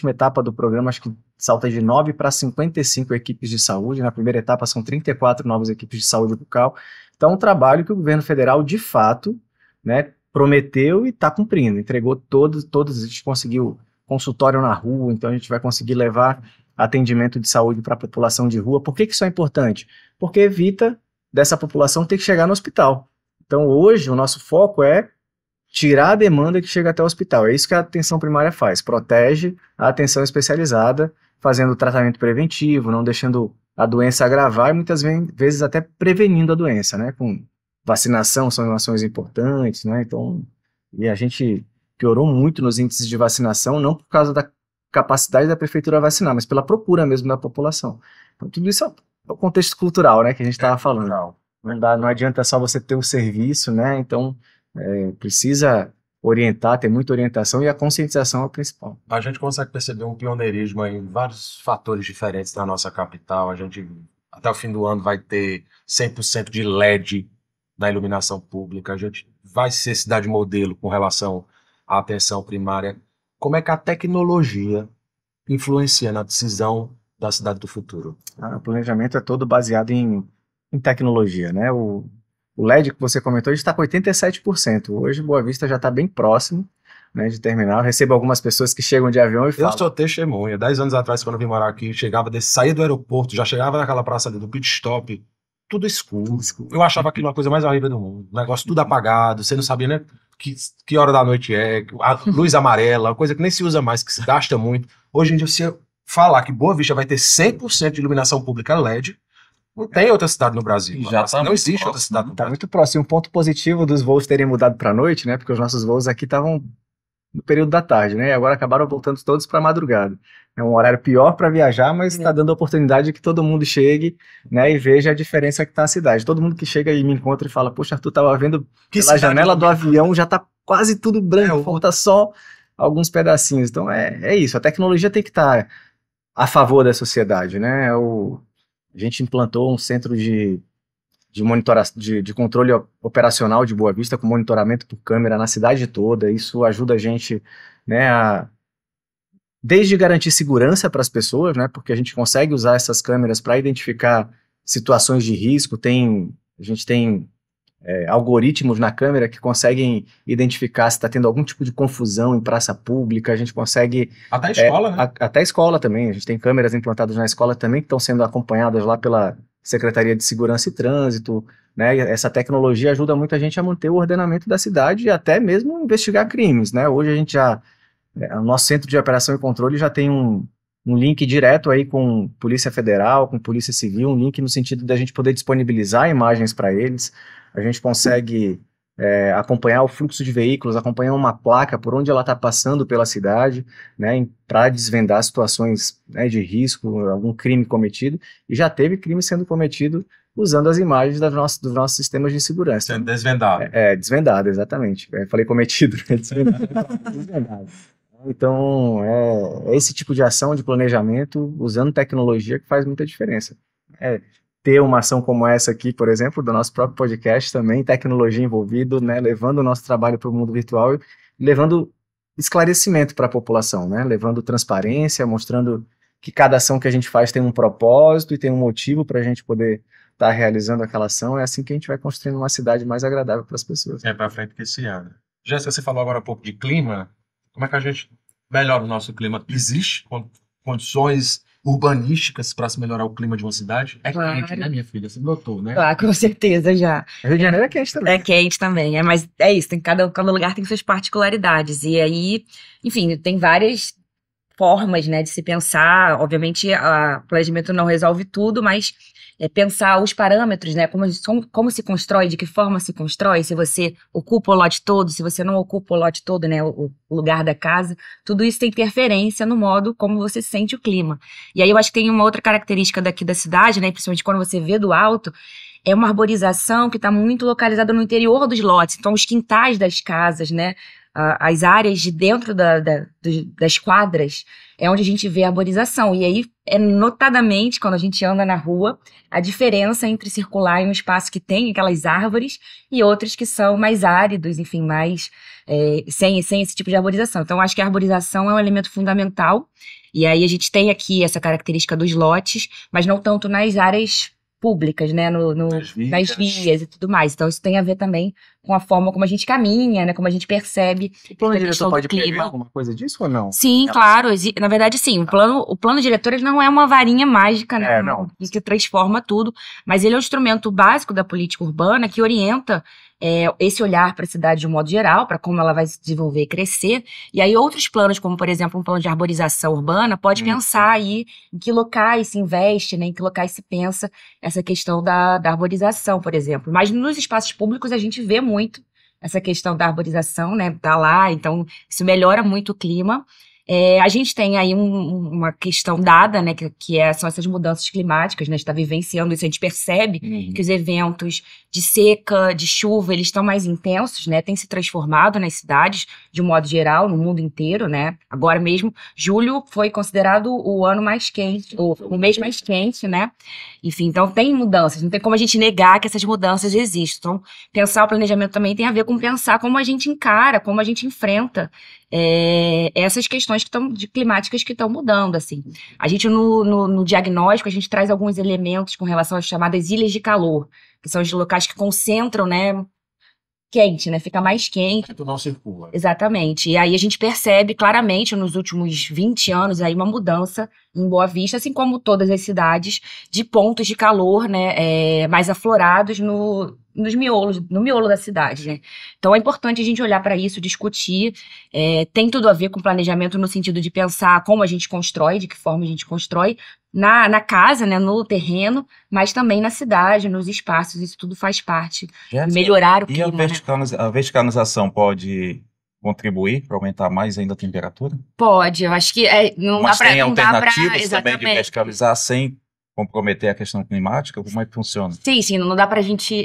etapa do programa, acho que salta de 9 para 55 equipes de saúde, na primeira etapa são 34 novas equipes de saúde bucal. Então é um trabalho que o governo federal, de fato, né, prometeu e está cumprindo, entregou todos, a gente conseguiu consultório na rua, então a gente vai conseguir levar atendimento de saúde para a população de rua. Por que isso é importante? Porque evita dessa população ter que chegar no hospital. Então hoje o nosso foco é tirar a demanda que chega até o hospital. É isso que a atenção primária faz, protege a atenção especializada, fazendo o tratamento preventivo, não deixando a doença agravar e muitas vezes até prevenindo a doença, né? Com vacinação são ações importantes, né? Então, e a gente piorou muito nos índices de vacinação, não por causa da capacidade da prefeitura vacinar, mas pela procura mesmo da população. Então, tudo isso é o contexto cultural, né, que a gente estava falando. Não adianta só você ter o serviço, né? Então, precisa orientar, ter muita orientação, e a conscientização é o principal. A gente consegue perceber um pioneirismo em vários fatores diferentes na nossa capital. A gente, até o fim do ano, vai ter 100% de LED na iluminação pública. A gente vai ser cidade modelo com relação à atenção primária. Como é que a tecnologia influencia na decisão da cidade do futuro? O planejamento é todo baseado em tecnologia, né? O LED que você comentou, a gente está com 87%. Hoje, Boa Vista já está bem próximo, né, de terminar. Eu recebo algumas pessoas que chegam de avião e falam... Eu sou testemunha. 10 anos atrás, quando eu vim morar aqui, saía do aeroporto, já chegava naquela praça ali do pit stop, tudo escuro. Eu achava aquilo uma coisa mais horrível do mundo. O negócio tudo apagado, você não sabia, né, que hora da noite é, a luz amarela, uma coisa que nem se usa mais, que se gasta muito. Hoje em dia, você falar que Boa Vista vai ter 100% de iluminação pública LED, não tem outra cidade no Brasil. Não existe outra cidade no Brasil. Está muito próximo. Um ponto positivo dos voos terem mudado para a noite, né? Porque os nossos voos aqui estavam no período da tarde, né? E agora acabaram voltando todos para a madrugada. É um horário pior para viajar, mas está dando a oportunidade de que todo mundo chegue, né, e veja a diferença que está a cidade. Todo mundo que chega e me encontra e fala: poxa, Arthur, estava vendo pela janela do avião, já está quase tudo branco, falta só alguns pedacinhos. Então é isso. A tecnologia tem que estar a favor da sociedade, né? A gente implantou um centro de controle operacional de Boa Vista, com monitoramento por câmera na cidade toda. Isso ajuda a gente, né, desde garantir segurança para as pessoas, né, porque a gente consegue usar essas câmeras para identificar situações de risco. A gente tem algoritmos na câmera que conseguem identificar se está tendo algum tipo de confusão em praça pública. A gente consegue... Até a escola, né? Até a escola também. A gente tem câmeras implantadas na escola também, que estão sendo acompanhadas lá pela Secretaria de Segurança e Trânsito, né? E essa tecnologia ajuda muito a gente a manter o ordenamento da cidade e até mesmo investigar crimes, né? Hoje a gente o nosso centro de operação e controle já tem um link direto aí com Polícia Federal, com Polícia Civil, um link no sentido da gente poder disponibilizar imagens para eles. A gente consegue acompanhar o fluxo de veículos, acompanhar uma placa por onde ela está passando pela cidade, né, para desvendar situações, né, de risco, algum crime cometido. E já teve crime sendo cometido usando as imagens dos nossos sistemas de segurança. Sendo desvendado. Desvendado, exatamente. Falei cometido, né? Desvendado. Então, é esse tipo de ação de planejamento, usando tecnologia, que faz muita diferença. Ter uma ação como essa aqui, por exemplo, do nosso próprio podcast também, tecnologia envolvida, né, levando o nosso trabalho para o mundo virtual e levando esclarecimento para a população, né, levando transparência, mostrando que cada ação que a gente faz tem um propósito e tem um motivo para a gente poder estar realizando aquela ação. É assim que a gente vai construindo uma cidade mais agradável para as pessoas. Para frente que esse ano. Jéssica, você falou agora um pouco de clima. Como é que a gente melhora o nosso clima? Existe condições urbanísticas para se melhorar o clima de uma cidade? Claro. Quente, né, minha filha? Você notou, né? Claro, com certeza já. Rio de Janeiro é quente também. É quente também, mas é isso, cada lugar tem suas particularidades. E aí, enfim, tem várias formas, né, de se pensar. Obviamente, o planejamento não resolve tudo, mas pensar os parâmetros, né, como se constrói, de que forma se constrói, se você ocupa o lote todo, se você não ocupa o lote todo, né, o lugar da casa, tudo isso tem interferência no modo como você sente o clima. E aí eu acho que tem uma outra característica daqui da cidade, né, principalmente quando você vê do alto, é uma arborização que está muito localizada no interior dos lotes. Então, os quintais das casas, né, as áreas de dentro das quadras, é onde a gente vê a arborização. E aí, notadamente, quando a gente anda na rua, a diferença entre circular em um espaço que tem aquelas árvores e outros que são mais áridos, enfim, mais sem esse tipo de arborização. Então, acho que a arborização é um elemento fundamental. E aí, a gente tem aqui essa característica dos lotes, mas não tanto nas áreas públicas, né, nas vias e tudo mais. Então, isso tem a ver também com a forma como a gente caminha, né, como a gente percebe. O plano diretor pode prever alguma coisa disso ou não? Sim, claro. Na verdade, sim. O plano diretor ele não é uma varinha mágica, né, que transforma tudo, mas ele é um instrumento básico da política urbana que orienta esse olhar para a cidade de um modo geral, para como ela vai se desenvolver e crescer. E aí outros planos, como por exemplo um plano de arborização urbana, pode pensar aí em que locais se investe, né, em que locais se pensa essa questão da arborização, por exemplo. Mas nos espaços públicos a gente vê muito essa questão da arborização, né, tá lá, então isso melhora muito o clima. A gente tem aí uma questão dada, né, são essas mudanças climáticas, né, a gente está vivenciando isso, a gente percebe que os eventos de seca, de chuva, eles estão mais intensos, né, tem se transformado nas cidades, de um modo geral, no mundo inteiro, né, agora mesmo, julho foi considerado o ano mais quente, o mês mais quente, né, enfim, então tem mudanças, não tem como a gente negar que essas mudanças existem, então pensar o planejamento também tem a ver com pensar como a gente encara, como a gente enfrenta essas questões climáticas que estão mudando, assim. A gente, no diagnóstico, a gente traz alguns elementos com relação às chamadas ilhas de calor, que são os locais que concentram, né, quente, né, fica mais quente. Tu não circula. Exatamente. E aí a gente percebe claramente, nos últimos 20 anos, aí uma mudança em Boa Vista, assim como todas as cidades, de pontos de calor, né, mais aflorados no miolo da cidade, né? Então é importante a gente olhar para isso, discutir. Tem tudo a ver com planejamento no sentido de pensar como a gente constrói, de que forma a gente constrói, na casa, né, no terreno, mas também na cidade, nos espaços, isso tudo faz parte de melhorar o E clima, a verticalização pode contribuir para aumentar mais ainda a temperatura? Pode, eu acho que não Mas dá pra... tem não dá pra- alternativas também de exatamente. verticalizar sem comprometer a questão climática? Como é que funciona? Sim, não dá pra gente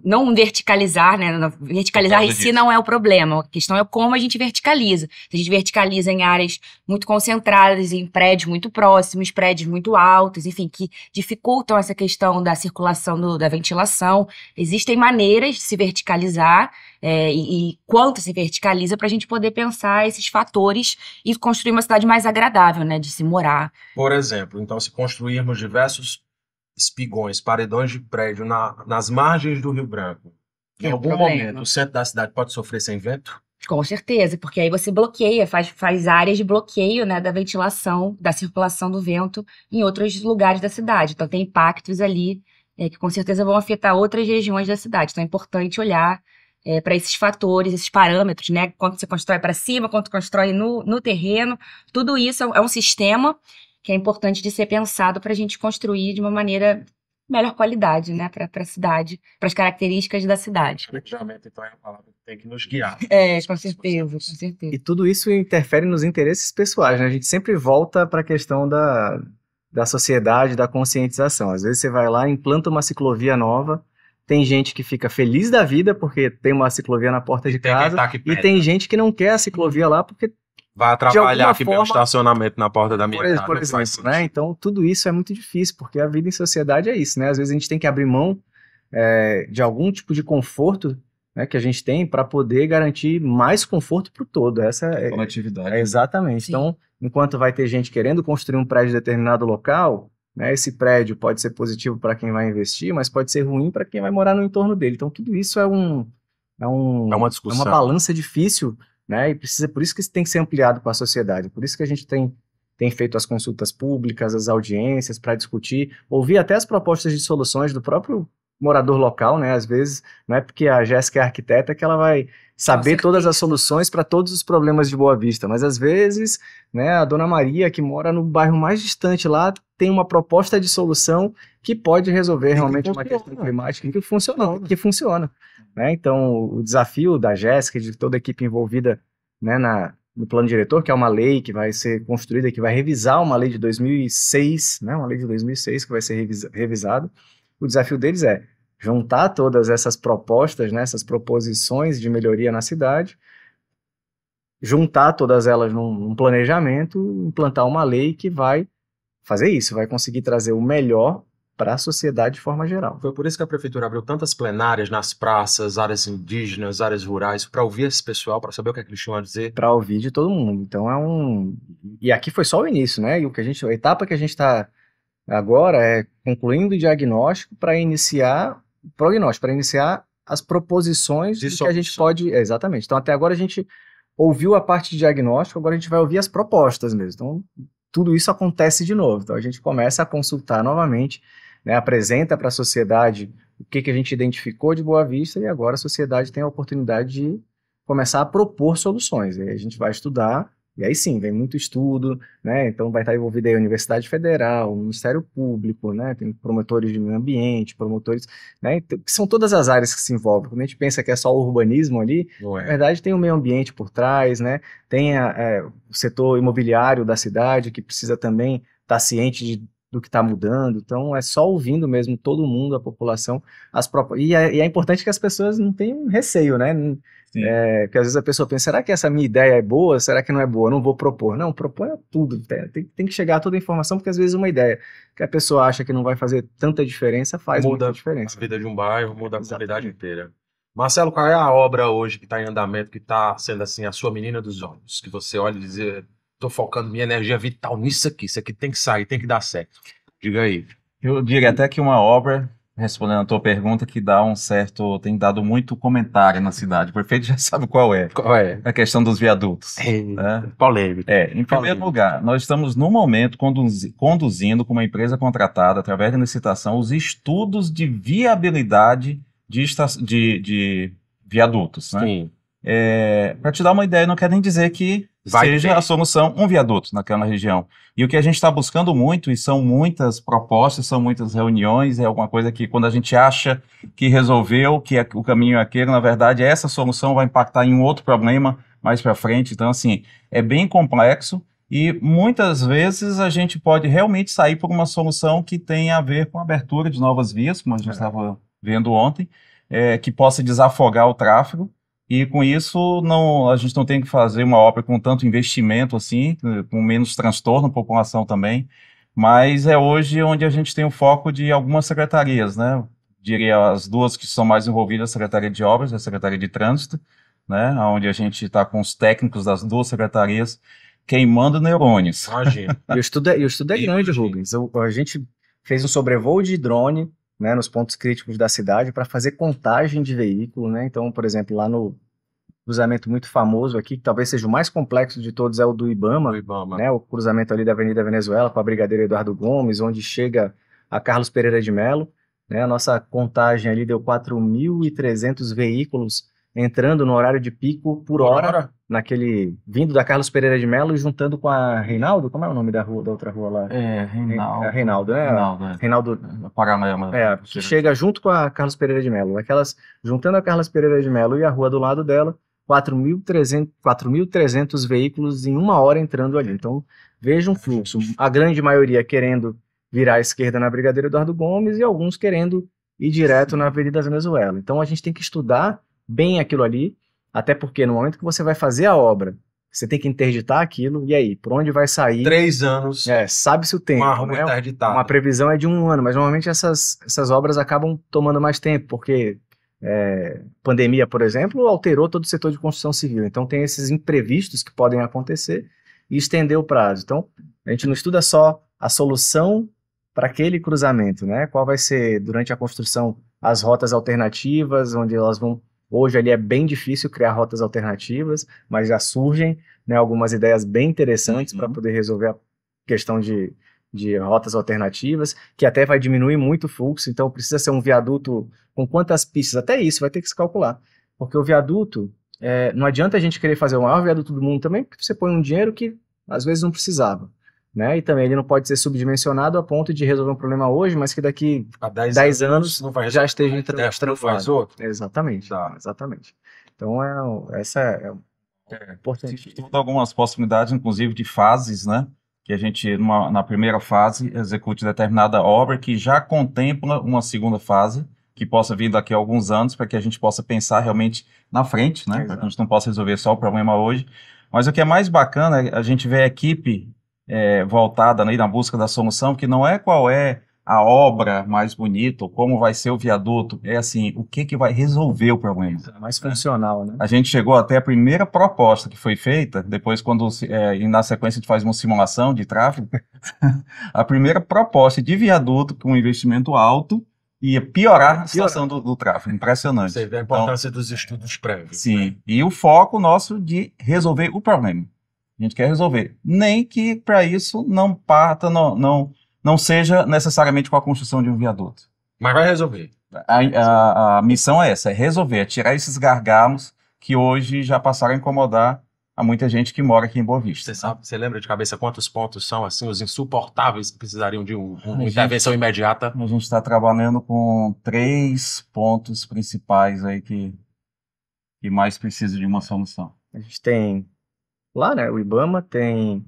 não verticalizar, né? Verticalizar Por em causa si disso. não é o problema. A questão é como a gente verticaliza. Se a gente verticaliza em áreas muito concentradas, em prédios muito próximos, prédios muito altos, enfim, que dificultam essa questão da circulação da ventilação. Existem maneiras de se verticalizar e quanto se verticaliza para a gente poder pensar esses fatores e construir uma cidade mais agradável, né? De se morar. Por exemplo, então, se construirmos diversos espigões, paredões de prédio nas margens do Rio Branco, em É um algum problema. momento o centro da cidade pode sofrer sem vento? Com certeza, porque aí você bloqueia, faz áreas de bloqueio, né, da ventilação, da circulação do vento em outros lugares da cidade. Então tem impactos ali que com certeza vão afetar outras regiões da cidade. Então é importante olhar para esses fatores, esses parâmetros, né? Quanto você constrói para cima, quanto constrói no terreno. Tudo isso é um sistema que é importante de ser pensado para a gente construir de uma maneira melhor qualidade, né, para a cidade, para as características da cidade. Planejamento, então, é a palavra que tem que nos guiar. Com certeza, com certeza. E tudo isso interfere nos interesses pessoais, né? A gente sempre volta para a questão da sociedade, da conscientização. Às vezes você vai lá, implanta uma ciclovia nova, tem gente que fica feliz da vida porque tem uma ciclovia na porta de Tem quem casa, tá aqui e perto. tem gente que não quer a ciclovia lá porque, Vai atrapalhar alguma aqui meu forma- estacionamento na porta da minha casa. por Não faz exemplo, né? sentido. Então tudo isso é muito difícil, porque a vida em sociedade é isso, né? Às vezes a gente tem que abrir mão de algum tipo de conforto, né, que a gente tem para poder garantir mais conforto para o todo. Essa Conectividade. exatamente. Sim. Então, enquanto vai ter gente querendo construir um prédio em determinado local, né, esse prédio pode ser positivo para quem vai investir, mas pode ser ruim para quem vai morar no entorno dele. Então, tudo isso é uma discussão. uma balança difícil, né, e por isso que isso tem que ser ampliado com a sociedade. Por isso que a gente tem feito as consultas públicas, as audiências para discutir, ouvir até as propostas de soluções do próprio morador local, né? Às vezes, não é porque a Jéssica é arquiteta que ela vai saber certeza. todas as soluções para todos os problemas de Boa Vista, mas às vezes, né, a dona Maria, que mora no bairro mais distante lá, tem uma proposta de solução que pode resolver realmente uma questão climática que funciona, né? Então, o desafio da Jéssica e de toda a equipe envolvida, né, no plano diretor, que é uma lei que vai ser construída, que vai revisar uma lei de 2006, né, uma lei de 2006 que vai ser revisada. O desafio deles é juntar todas essas propostas, né, essas proposições de melhoria na cidade, juntar todas elas num planejamento, implantar uma lei que vai fazer isso, vai conseguir trazer o melhor para a sociedade de forma geral. Foi por isso que a prefeitura abriu tantas plenárias nas praças, áreas indígenas, áreas rurais, para ouvir esse pessoal, para saber o que é que eles tinham a dizer. Para ouvir de todo mundo. Então E aqui foi só o início, né? E a etapa que a gente está agora é concluindo o diagnóstico para iniciar o prognóstico, para iniciar as proposições De do que a gente solução. pode. Exatamente. Então, até agora a gente ouviu a parte de diagnóstico, agora a gente vai ouvir as propostas mesmo. Então, tudo isso acontece de novo. Então, a gente começa a consultar novamente, né, apresenta para a sociedade o que a gente identificou de Boa Vista e agora a sociedade tem a oportunidade de começar a propor soluções. E aí a gente vai estudar E aí sim, vem muito estudo, né? Então vai estar envolvida aí a Universidade Federal, o Ministério Público, né? Tem promotores de meio ambiente, promotores, né? Então, que são todas as áreas que se envolvem. Quando a gente pensa que é só o urbanismo ali, Não na é? verdade tem o meio ambiente por trás, né? Tem o setor imobiliário da cidade que precisa também estar ciente do que está mudando. Então é só ouvindo mesmo todo mundo, a população, e é importante que as pessoas não tenham receio, né? Sim. Porque às vezes a pessoa pensa, será que essa minha ideia é boa? Será que não é boa? Não vou propor. Não, proponha tudo. Tem que chegar a toda a informação, porque às vezes uma ideia que a pessoa acha que não vai fazer tanta diferença, faz Muda muita diferença. a vida de um bairro, muda a Exatamente. comunidade inteira. Marcelo, qual é a obra hoje que está em andamento, que está sendo assim a sua menina dos olhos? Que você olha e diz, estou focando minha energia vital nisso aqui, isso aqui tem que sair, tem que dar certo. Diga aí. Eu diria até que uma obra, respondendo a tua pergunta, que tem dado muito comentário na cidade. O prefeito já sabe qual é. Qual é? A questão dos viadutos. né? Polêmico. Em primeiro lugar, nós estamos no momento conduzindo com uma empresa contratada, através da licitação, os estudos de viabilidade de viadutos. Né? Sim. Para te dar uma ideia, não quer nem dizer que Vai seja ter. a solução um viaduto naquela região. E o que a gente está buscando muito, e são muitas propostas, são muitas reuniões, é alguma coisa que quando a gente acha que resolveu, que o caminho é aquele, na verdade, essa solução vai impactar em um outro problema mais para frente. Então, assim, é bem complexo e muitas vezes a gente pode realmente sair por uma solução que tenha a ver com a abertura de novas vias, como a gente estava vendo ontem, que possa desafogar o tráfego. E com isso, a gente não tem que fazer uma obra com tanto investimento assim, com menos transtorno à população também, mas é hoje onde a gente tem o foco de algumas secretarias, né? Diria as duas que são mais envolvidas, a Secretaria de Obras e a Secretaria de Trânsito, né? Onde a gente está com os técnicos das duas secretarias queimando neurônios. Imagina. E o estudo é grande, Rubens. A gente fez um sobrevoo de drone, né, nos pontos críticos da cidade para fazer contagem de veículo, né? Então, por exemplo, lá no cruzamento muito famoso aqui, que talvez seja o mais complexo de todos, é o do Ibama, né? O cruzamento ali da Avenida Venezuela com a Brigadeiro Eduardo Gomes, onde chega a Carlos Pereira de Melo, né? A nossa contagem ali deu 4.300 veículos entrando no horário de pico por hora, vindo da Carlos Pereira de Melo e juntando com a Reinaldo, como é o nome da outra rua lá? Reinaldo. Reinaldo, né? Reinaldo Paraná. que chega junto com a Carlos Pereira de Melo. Juntando a Carlos Pereira de Melo e a rua do lado dela, 4.300 veículos em uma hora entrando ali. Então, veja um fluxo. A grande maioria querendo virar à esquerda na Brigadeiro Eduardo Gomes e alguns querendo ir direto na Avenida Venezuela. Então, a gente tem que estudar bem aquilo ali, até porque no momento que você vai fazer a obra, você tem que interditar aquilo, e aí, por onde vai sair? 3 anos. Sabe-se o tempo, Uma rua né? interditada. Uma previsão é de 1 ano, mas normalmente essas obras acabam tomando mais tempo, porque pandemia, por exemplo, alterou todo o setor de construção civil. Então tem esses imprevistos que podem acontecer e estender o prazo. Então, a gente não estuda só a solução para aquele cruzamento, né? Qual vai ser, durante a construção, as rotas alternativas, onde elas vão... Hoje ali é bem difícil criar rotas alternativas, mas já surgem, né, algumas ideias bem interessantes para poder resolver a questão de rotas alternativas, que até vai diminuir muito o fluxo. Então precisa ser um viaduto com quantas pistas, até isso vai ter que se calcular, porque o viaduto, não adianta a gente querer fazer o maior viaduto do mundo também, porque você põe um dinheiro que às vezes não precisava, né? E também ele não pode ser subdimensionado a ponto de resolver um problema hoje, mas que daqui a 10 anos não vai já esteja não faz transformado. outro. Exatamente, exatamente. Então essa é importante. Estuda algumas possibilidades, inclusive de fases, né? Que a gente, na primeira fase, execute determinada obra que já contempla uma segunda fase, que possa vir daqui a alguns anos, para que a gente possa pensar realmente na frente, né? Para que a gente não possa resolver só o problema hoje. Mas o que é mais bacana é a gente ver a equipe voltada aí na busca da solução, que não é qual é a obra mais bonita, ou como vai ser o viaduto, é assim, o que vai resolver o problema. Mais funcional, né? A gente chegou até a primeira proposta que foi feita, depois e na sequência a gente faz uma simulação de tráfego, a primeira proposta de viaduto com um investimento alto ia piorar a situação do tráfego. Impressionante. Você vê a importância dos estudos prévios. Sim, né? E o foco nosso de resolver o problema. A gente quer resolver. Nem que para isso não parta, não seja necessariamente com a construção de um viaduto. Mas vai resolver. A missão é essa, é resolver, é tirar esses gargalos que hoje já passaram a incomodar a muita gente que mora aqui em Boa Vista. Você lembra de cabeça quantos pontos são assim os insuportáveis que precisariam de uma gente- intervenção imediata? A gente está trabalhando com 3 pontos principais aí que mais precisam de uma solução. A gente tem lá, né, o Ibama, tem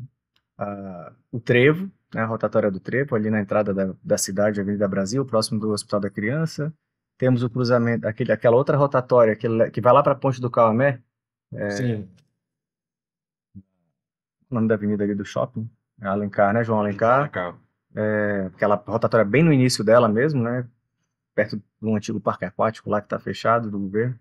o Trevo, né, a rotatória do Trevo, ali na entrada da cidade, Avenida Brasil, próximo do Hospital da Criança. Temos o cruzamento, aquela outra rotatória que vai lá para a Ponte do Cauamé, Sim. o nome da avenida ali do shopping, é Alencar, né, João Alencar. Cara. Aquela rotatória bem no início dela mesmo, né, perto do antigo parque aquático lá que está fechado, do governo.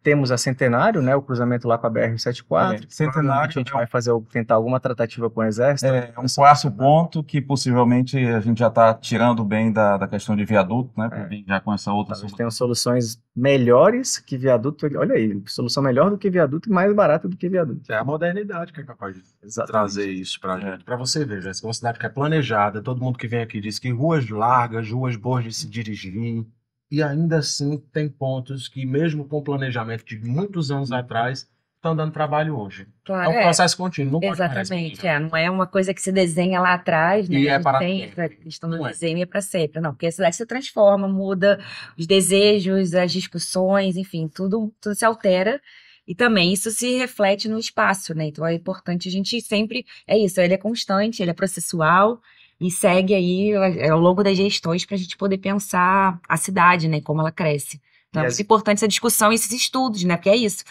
Temos a Centenário, né, o cruzamento lá com a BR-174. Centenário A gente vai tentar alguma tratativa com o Exército. é um quarto ponto que possivelmente a gente já está tirando bem da questão de viaduto, né? Para vir já com essa outra Talvez solução. tenham soluções melhores que viaduto. Olha aí, solução melhor do que viaduto e mais barata do que viaduto. É a modernidade que é capaz de Exatamente. trazer isso pra gente. Pra você ver, Jéssica, é uma cidade que é planejada, todo mundo que vem aqui diz que ruas largas, ruas boas de se dirigir, e ainda assim tem pontos que, mesmo com o planejamento de muitos anos atrás, estão dando trabalho hoje. Claro, É um processo contínuo, não pode parar. exatamente, não é uma coisa que se desenha lá atrás, né? E é A gente para tem sempre. essa questão do Não é. desenho é para sempre, não, porque a cidade se transforma, muda os desejos, as discussões, enfim, tudo se altera. E também isso se reflete no espaço, né? Então é importante a gente sempre. É isso, ele é constante, ele é processual e segue aí ao longo das gestões para a gente poder pensar a cidade, né? Como ela cresce. Então é muito importante essa discussão e esses estudos, né? Porque é isso.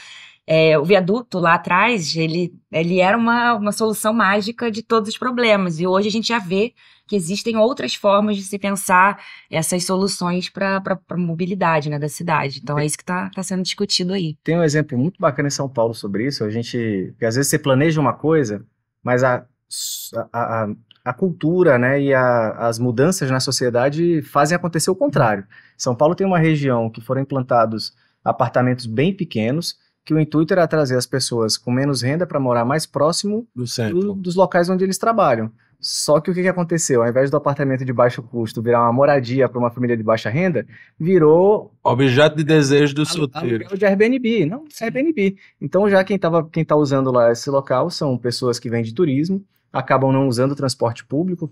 O viaduto lá atrás, ele era uma solução mágica de todos os problemas. E hoje a gente já vê que existem outras formas de se pensar essas soluções para a mobilidade, né, da cidade. Então é isso que está sendo discutido aí. Tem um exemplo muito bacana em São Paulo sobre isso. Porque às vezes você planeja uma coisa, mas a cultura, né, e as mudanças na sociedade fazem acontecer o contrário. São Paulo tem uma região que foram implantados apartamentos bem pequenos, que o intuito era trazer as pessoas com menos renda para morar mais próximo Do centro. dos locais onde eles trabalham. Só que o que aconteceu? Ao invés do apartamento de baixo custo virar uma moradia para uma família de baixa renda, virou Objeto de desejo do solteiro. aluguel de Airbnb. Não, é Airbnb. Então já quem tá usando lá esse local são pessoas que vêm de turismo, acabam não usando o transporte público,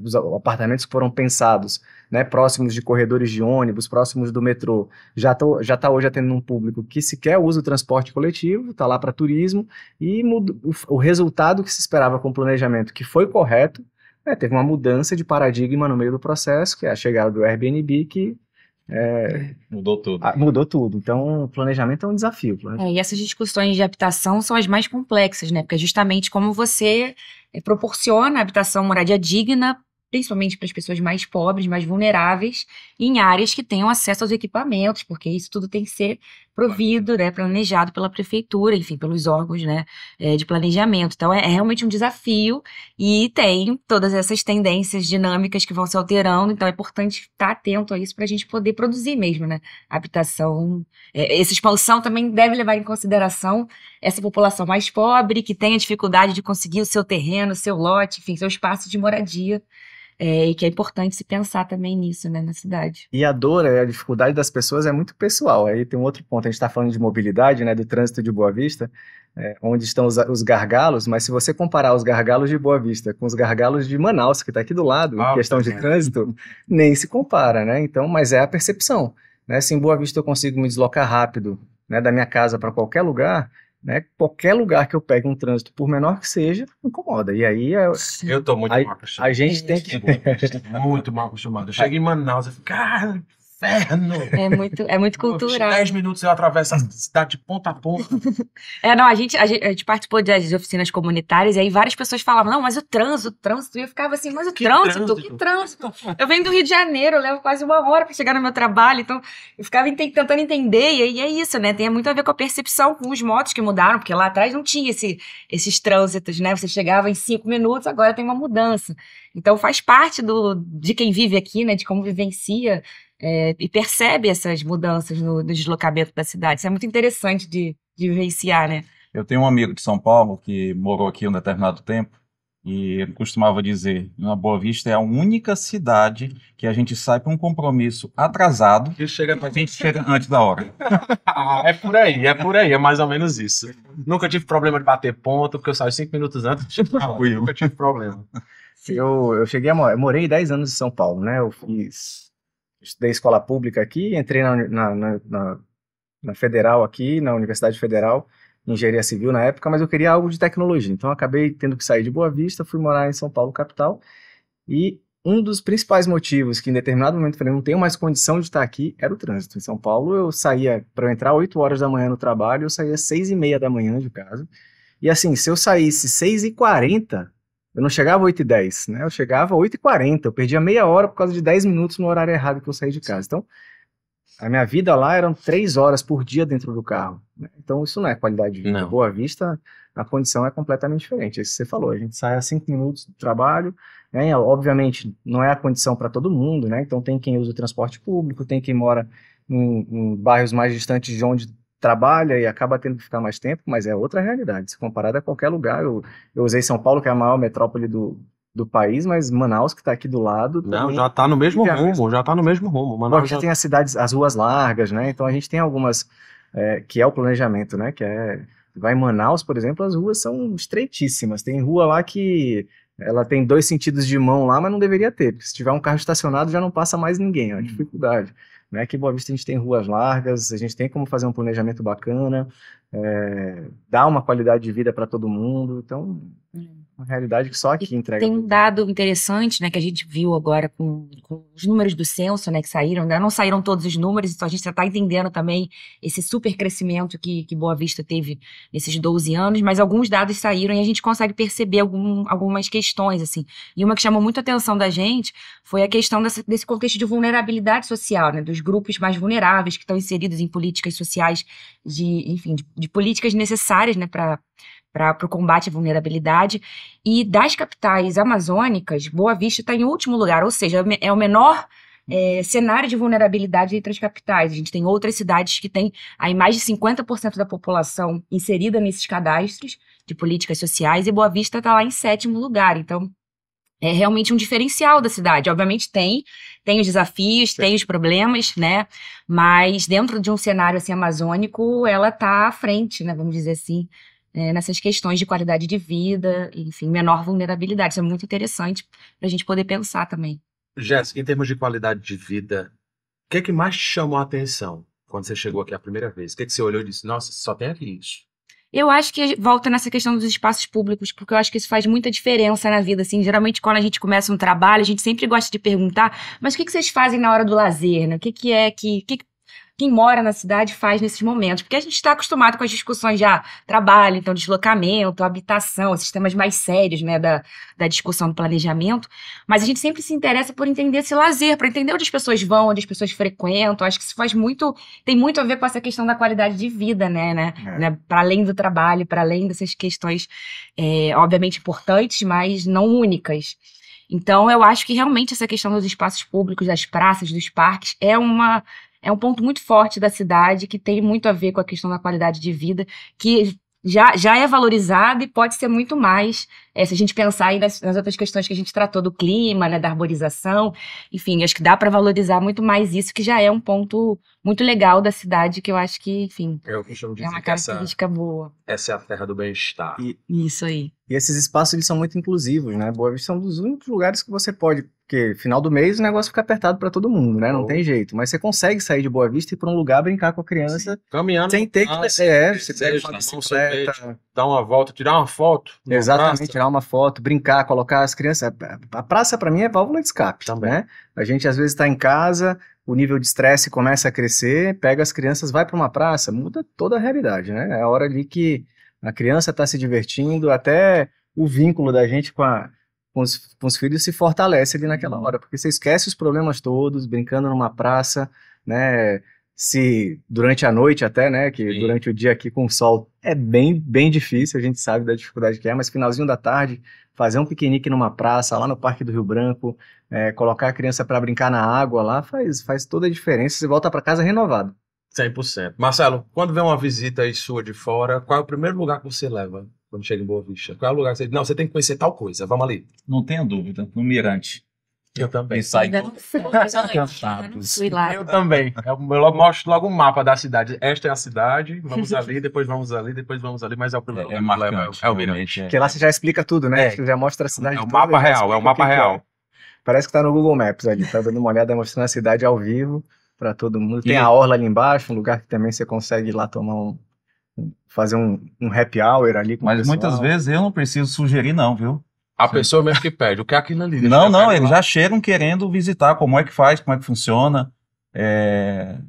os apartamentos que foram pensados, né, próximos de corredores de ônibus, próximos do metrô, já está hoje atendendo um público que sequer usa o transporte coletivo, está lá para turismo, e o resultado que se esperava com o planejamento, que foi correto, teve uma mudança de paradigma no meio do processo, que é a chegada do Airbnb, que Mudou tudo. mudou tudo. Então, o planejamento é um desafio. E essas discussões de habitação são as mais complexas, né? Porque é justamente como você proporciona habitação, moradia digna, principalmente para as pessoas mais pobres, mais vulneráveis, em áreas que tenham acesso aos equipamentos, porque isso tudo tem que ser provido, né, planejado pela prefeitura, enfim, pelos órgãos, né, de planejamento. Então, é realmente um desafio e tem todas essas tendências dinâmicas que vão se alterando, então é importante estar atento a isso para a gente poder produzir mesmo, né, habitação. Essa expansão também deve levar em consideração essa população mais pobre, que tem a dificuldade de conseguir o seu terreno, o seu lote, enfim, seu espaço de moradia. E que é importante se pensar também nisso, né, na cidade. E a dor, a dificuldade das pessoas é muito pessoal. Aí tem um outro ponto, a gente está falando de mobilidade, né, do trânsito de Boa Vista, onde estão os gargalos, mas se você comparar os gargalos de Boa Vista com os gargalos de Manaus, que está aqui do lado, em questão de trânsito, nem se compara, né? Então, mas é a percepção, né? Se em Boa Vista eu consigo me deslocar rápido, né, da minha casa para qualquer lugar, né, qualquer lugar que eu pegue um trânsito, por menor que seja, incomoda. E aí eu tô muito mal acostumado. A gente tem que muito mal acostumado. Eu chego em Manaus e fico, cara, inferno! É muito cultural. 10 minutos eu atravesso a cidade de ponta a ponta. Não, a gente participou das oficinas comunitárias e aí várias pessoas falavam, não, mas o trânsito, e eu ficava assim, mas que trânsito? Eu venho do Rio de Janeiro, eu levo quase 1 hora para chegar no meu trabalho, então eu ficava tentando entender, e aí é isso, né, tem muito a ver com a percepção, com os modos que mudaram, porque lá atrás não tinha esses trânsitos, né, você chegava em 5 minutos, agora tem uma mudança. Então faz parte de quem vive aqui, né, de como vivencia, e percebe essas mudanças no deslocamento da cidade. Isso é muito interessante de vivenciar, né? Eu tenho um amigo de São Paulo que morou aqui um determinado tempo E ele costumava dizer, na Boa Vista é a única cidade que a gente sai para um compromisso atrasado E chega e a gente chega antes da hora. é por aí, é mais ou menos isso. Nunca tive problema de bater ponto, porque eu saio 5 minutos antes. Nunca tive problema. Eu cheguei eu morei 10 anos em São Paulo, né? Estudei escola pública aqui, entrei na Federal aqui, na Universidade Federal, Engenharia Civil na época, mas eu queria algo de tecnologia. Então, eu acabei tendo que sair de Boa Vista, fui morar em São Paulo, capital. E um dos principais motivos que, em determinado momento, eu falei, não tenho mais condição de estar aqui, era o trânsito. Em São Paulo, eu saía, para eu entrar 8 horas da manhã no trabalho, eu saía 6h30 da manhã de casa. E assim, se eu saísse 6h40, eu não chegava 8h10, né? Eu chegava 8h40, eu perdia meia hora por causa de 10 minutos no horário errado que eu saí de casa. Então, a minha vida lá eram 3 horas por dia dentro do carro, né? Então isso não é qualidade de vida. Não. Boa Vista, a condição é completamente diferente. É isso que você falou, a gente sai a 5 minutos do trabalho, né? Obviamente não é a condição para todo mundo, né? Então tem quem usa o transporte público, tem quem mora em bairros mais distantes de onde trabalha e acaba tendo que ficar mais tempo, mas é outra realidade, se comparado a qualquer lugar. Eu usei São Paulo, que é a maior metrópole do país, mas Manaus, que está aqui do lado, Não, também já tá no mesmo vive a rumo, mesma. já tá no mesmo rumo. Boa Manaus Vista já... tem as cidades, as ruas largas, né? Então a gente tem algumas, que é o planejamento, né? Vai em Manaus, por exemplo, as ruas são estreitíssimas. Tem rua lá que ela tem 2 sentidos de mão lá, mas não deveria ter, porque se tiver um carro estacionado já não passa mais ninguém, é uma dificuldade. Né? Aqui em Boa Vista a gente tem ruas largas, a gente tem como fazer um planejamento bacana, dar uma qualidade de vida para todo mundo. Então, uma realidade que só aqui entrega. Tem um dado interessante, né, que a gente viu agora com os números do censo, né, que saíram. Ainda não saíram todos os números, então a gente já está entendendo também esse super crescimento que Boa Vista teve nesses 12 anos, mas alguns dados saíram e a gente consegue perceber algumas questões, assim. E uma que chamou muito a atenção da gente foi a questão desse contexto de vulnerabilidade social, né, dos grupos mais vulneráveis que estão inseridos em políticas sociais, de políticas necessárias, né, para o combate à vulnerabilidade. E das capitais amazônicas, Boa Vista está em último lugar, ou seja, é o menor cenário de vulnerabilidade entre as capitais. A gente tem outras cidades que têm aí mais de 50% da população inserida nesses cadastros de políticas sociais, e Boa Vista está lá em 7º lugar. Então, é realmente um diferencial da cidade. Obviamente tem os desafios, tem os problemas, né? Mas dentro de um cenário assim amazônico, ela está à frente, né? Vamos dizer assim, nessas questões de qualidade de vida, enfim, menor vulnerabilidade. Isso é muito interessante para a gente poder pensar também. Jéssica, em termos de qualidade de vida, o que é que mais te chamou a atenção quando você chegou aqui a primeira vez? O que é que você olhou e disse, nossa, só tem aqui isso? Eu acho que volta nessa questão dos espaços públicos, porque eu acho que isso faz muita diferença na vida, assim. Geralmente, quando a gente começa um trabalho, a gente sempre gosta de perguntar, mas o que vocês fazem na hora do lazer, né? O que é que quem mora na cidade faz nesses momentos? Porque a gente está acostumado com as discussões já trabalho, então deslocamento, habitação, esses temas mais sérios, né, da discussão do planejamento, mas a gente sempre se interessa por entender esse lazer, para entender onde as pessoas vão, onde as pessoas frequentam. Acho que isso tem muito a ver com essa questão da qualidade de vida, né, para além do trabalho, para além dessas questões, obviamente importantes, mas não únicas. Então, eu acho que realmente essa questão dos espaços públicos, das praças, dos parques, é um ponto muito forte da cidade, que tem muito a ver com a questão da qualidade de vida, que já é valorizado e pode ser muito mais, se a gente pensar aí nas outras questões que a gente tratou do clima, né, da arborização, enfim, acho que dá para valorizar muito mais isso, que já é um ponto muito legal da cidade, que eu acho que, enfim, Eu costumo dizer é uma que essa característica boa. é a terra do bem-estar. Isso aí. E esses espaços, eles são muito inclusivos, né? Boa Vista é um dos únicos lugares que você pode, porque final do mês o negócio fica apertado para todo mundo, né? Não tem jeito. Mas você consegue sair de Boa Vista e ir para um lugar brincar com a criança. Caminhando. Sem ter que... você pega uma bicicleta. Dar uma volta, tirar uma foto. Exatamente, tirar uma foto, brincar, colocar as crianças. A praça, para mim, é válvula de escape, Também. né? A gente, às vezes, está em casa, o nível de estresse começa a crescer, pega as crianças, vai para uma praça, muda toda a realidade, né? É a hora ali que a criança está se divertindo, até o vínculo da gente com os filhos se fortalece ali naquela hora, porque você esquece os problemas todos, brincando numa praça, né? Se durante a noite até, né? Que Sim. Durante o dia aqui com o sol é bem, bem difícil, a gente sabe da dificuldade que é, mas finalzinho da tarde, fazer um piquenique numa praça, lá no Parque do Rio Branco, colocar a criança para brincar na água lá, faz toda a diferença, você volta para casa renovado. 100%. Marcelo, quando vem uma visita aí sua de fora, qual é o primeiro lugar que você leva? quando chega em Boa Vista? Qual é o lugar que você diz, não, você tem que conhecer tal coisa, vamos ali. Não tenha dúvida, no Mirante. Eu também. E sai Ainda não fui, encantado. não fui lá. Eu também. Eu mostro logo um mapa da cidade. Esta é a cidade, vamos ali, depois vamos ali, depois vamos ali, mas é o primeiro lugar que marcante, é o Mirante. Porque lá você já explica tudo, né? É. Você já mostra a cidade É o toda, mapa já real, explica é o mapa que é. real. Parece que tá no Google Maps ali, tá dando uma olhada, mostrando a cidade ao vivo para todo mundo. Tem E- a orla ali embaixo, um lugar que também você consegue ir lá tomar fazer um happy hour ali com o Mas pessoal. muitas vezes eu não preciso sugerir, não, viu? A pessoa mesmo que pede, o que é aquilo ali? Deixa Não, eu não, ver eles lá. já chegam querendo visitar como é que faz, como é que funciona.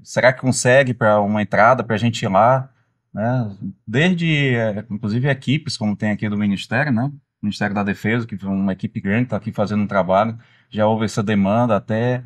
Será que consegue para uma entrada para a gente ir lá? Né? Desde, inclusive, equipes, como tem aqui do Ministério, né? Ministério da Defesa, que é uma equipe grande, está aqui fazendo um trabalho. Já houve essa demanda, até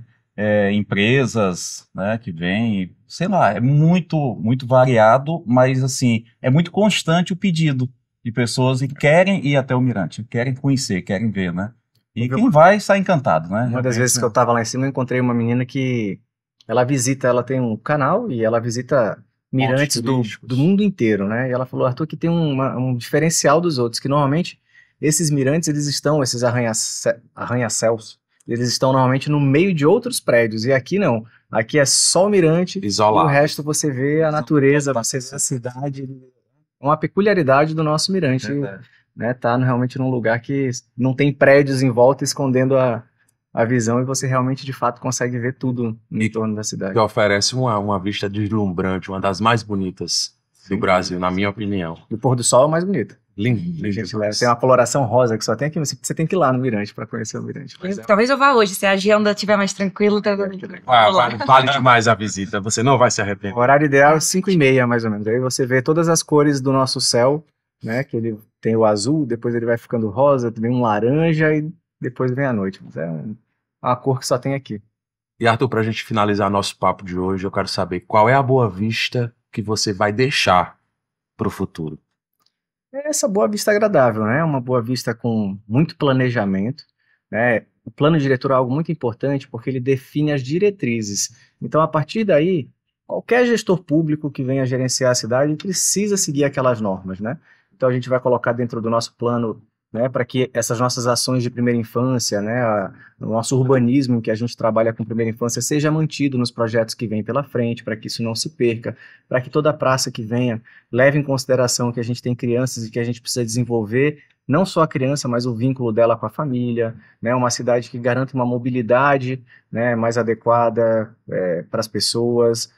empresas, né, que vêm, sei lá, é muito, muito variado, mas assim, é muito constante o pedido de pessoas que querem ir até o Mirante, querem conhecer, querem ver, né? E quem vai sai encantado, né? Uma das vezes que eu tava lá em cima, eu encontrei uma menina que ela tem um canal e ela visita mirantes turísticos. do mundo inteiro, né? E ela falou, Arthur, que tem um diferencial dos outros, que normalmente esses mirantes, esses arranha-céus, eles estão normalmente no meio de outros prédios, e aqui não. Aqui é só o mirante, Isolado. e o resto você vê a natureza, você vê a cidade. Uma peculiaridade do nosso mirante, né? Tá realmente num lugar que não tem prédios em volta escondendo a visão, e você realmente, de fato, consegue ver tudo em torno da cidade. Que oferece uma vista deslumbrante, uma das mais bonitas do Brasil, na minha opinião. O pôr do sol é o mais bonito. Lindo, A lindo. gente leva, tem uma coloração rosa que só tem aqui, você tem que ir lá no Mirante para conhecer o Mirante. Talvez eu vá hoje, se a agenda estiver mais tranquila. Vale demais a visita, você não vai se O arrepender. horário ideal é 5h30, mais ou menos. Aí você vê todas as cores do nosso céu, né? Que ele tem o azul, depois ele vai ficando rosa, vem um laranja e depois vem a noite. Mas é uma cor que só tem aqui. E Arthur, pra gente finalizar nosso papo de hoje, eu quero saber qual é a boa vista que você vai deixar pro futuro. É essa boa vista agradável, né? Uma boa vista com muito planejamento, né? O plano diretor é algo muito importante porque ele define as diretrizes. Então, a partir daí, qualquer gestor público que venha gerenciar a cidade precisa seguir aquelas normas, né? Então, a gente vai colocar dentro do nosso plano, né, para que essas nossas ações de primeira infância, né, o nosso urbanismo em que a gente trabalha com primeira infância seja mantido nos projetos que vêm pela frente, para que isso não se perca, para que toda praça que venha leve em consideração que a gente tem crianças e que a gente precisa desenvolver não só a criança, mas o vínculo dela com a família, né, uma cidade que garanta uma mobilidade, né, mais adequada para as pessoas,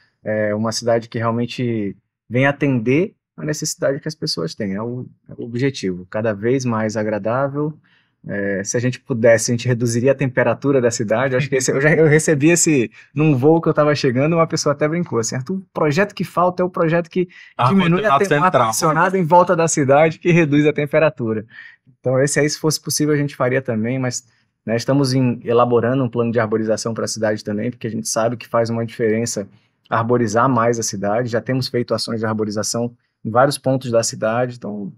uma cidade que realmente venha atender a necessidade que as pessoas têm, é o objetivo, cada vez mais agradável. Se a gente pudesse, a gente reduziria a temperatura da cidade. Acho que eu recebi num voo que eu estava chegando, uma pessoa até brincou assim, Arthur, o projeto que falta é o projeto que diminui a ar-condicionado em volta da cidade, que reduz a temperatura. Então esse aí, se fosse possível, a gente faria também, mas né, estamos elaborando um plano de arborização para a cidade também, porque a gente sabe que faz uma diferença arborizar mais a cidade, já temos feito ações de arborização em vários pontos da cidade, então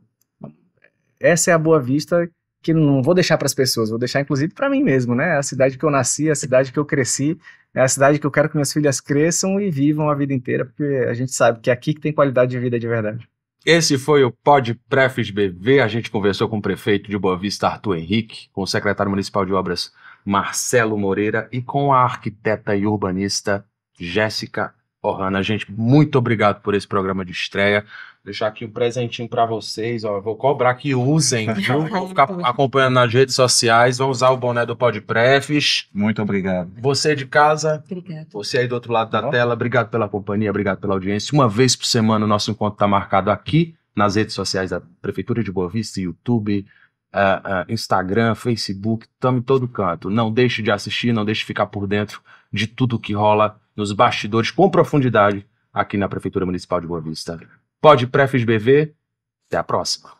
essa é a boa vista que não vou deixar para as pessoas, vou deixar inclusive para mim mesmo, né? A cidade que eu nasci, a cidade que eu cresci, é a cidade que eu quero que minhas filhas cresçam e vivam a vida inteira, porque a gente sabe que é aqui que tem qualidade de vida de verdade. Esse foi o Pod Prefis BV, a gente conversou com o prefeito de Boa Vista, Arthur Henrique, com o secretário municipal de obras, Marcelo Moreira, e com a arquiteta e urbanista, Jéssica Ohana. Gente, muito obrigado por esse programa de estreia. Vou deixar aqui um presentinho para vocês, ó. Vou cobrar que usem, viu? Vou ficar acompanhando nas redes sociais. Vão usar o boné do Podprefs. Muito obrigado. Você de casa, Obrigada. você aí do outro lado da tela, obrigado pela companhia, obrigado pela audiência. Uma vez por semana o nosso encontro está marcado aqui nas redes sociais da Prefeitura de Boa Vista, YouTube, Instagram, Facebook, estamos em todo canto. Não deixe de assistir, não deixe de ficar por dentro de tudo que rola nos bastidores com profundidade aqui na Prefeitura Municipal de Boa Vista. Podprefs BV, até a próxima.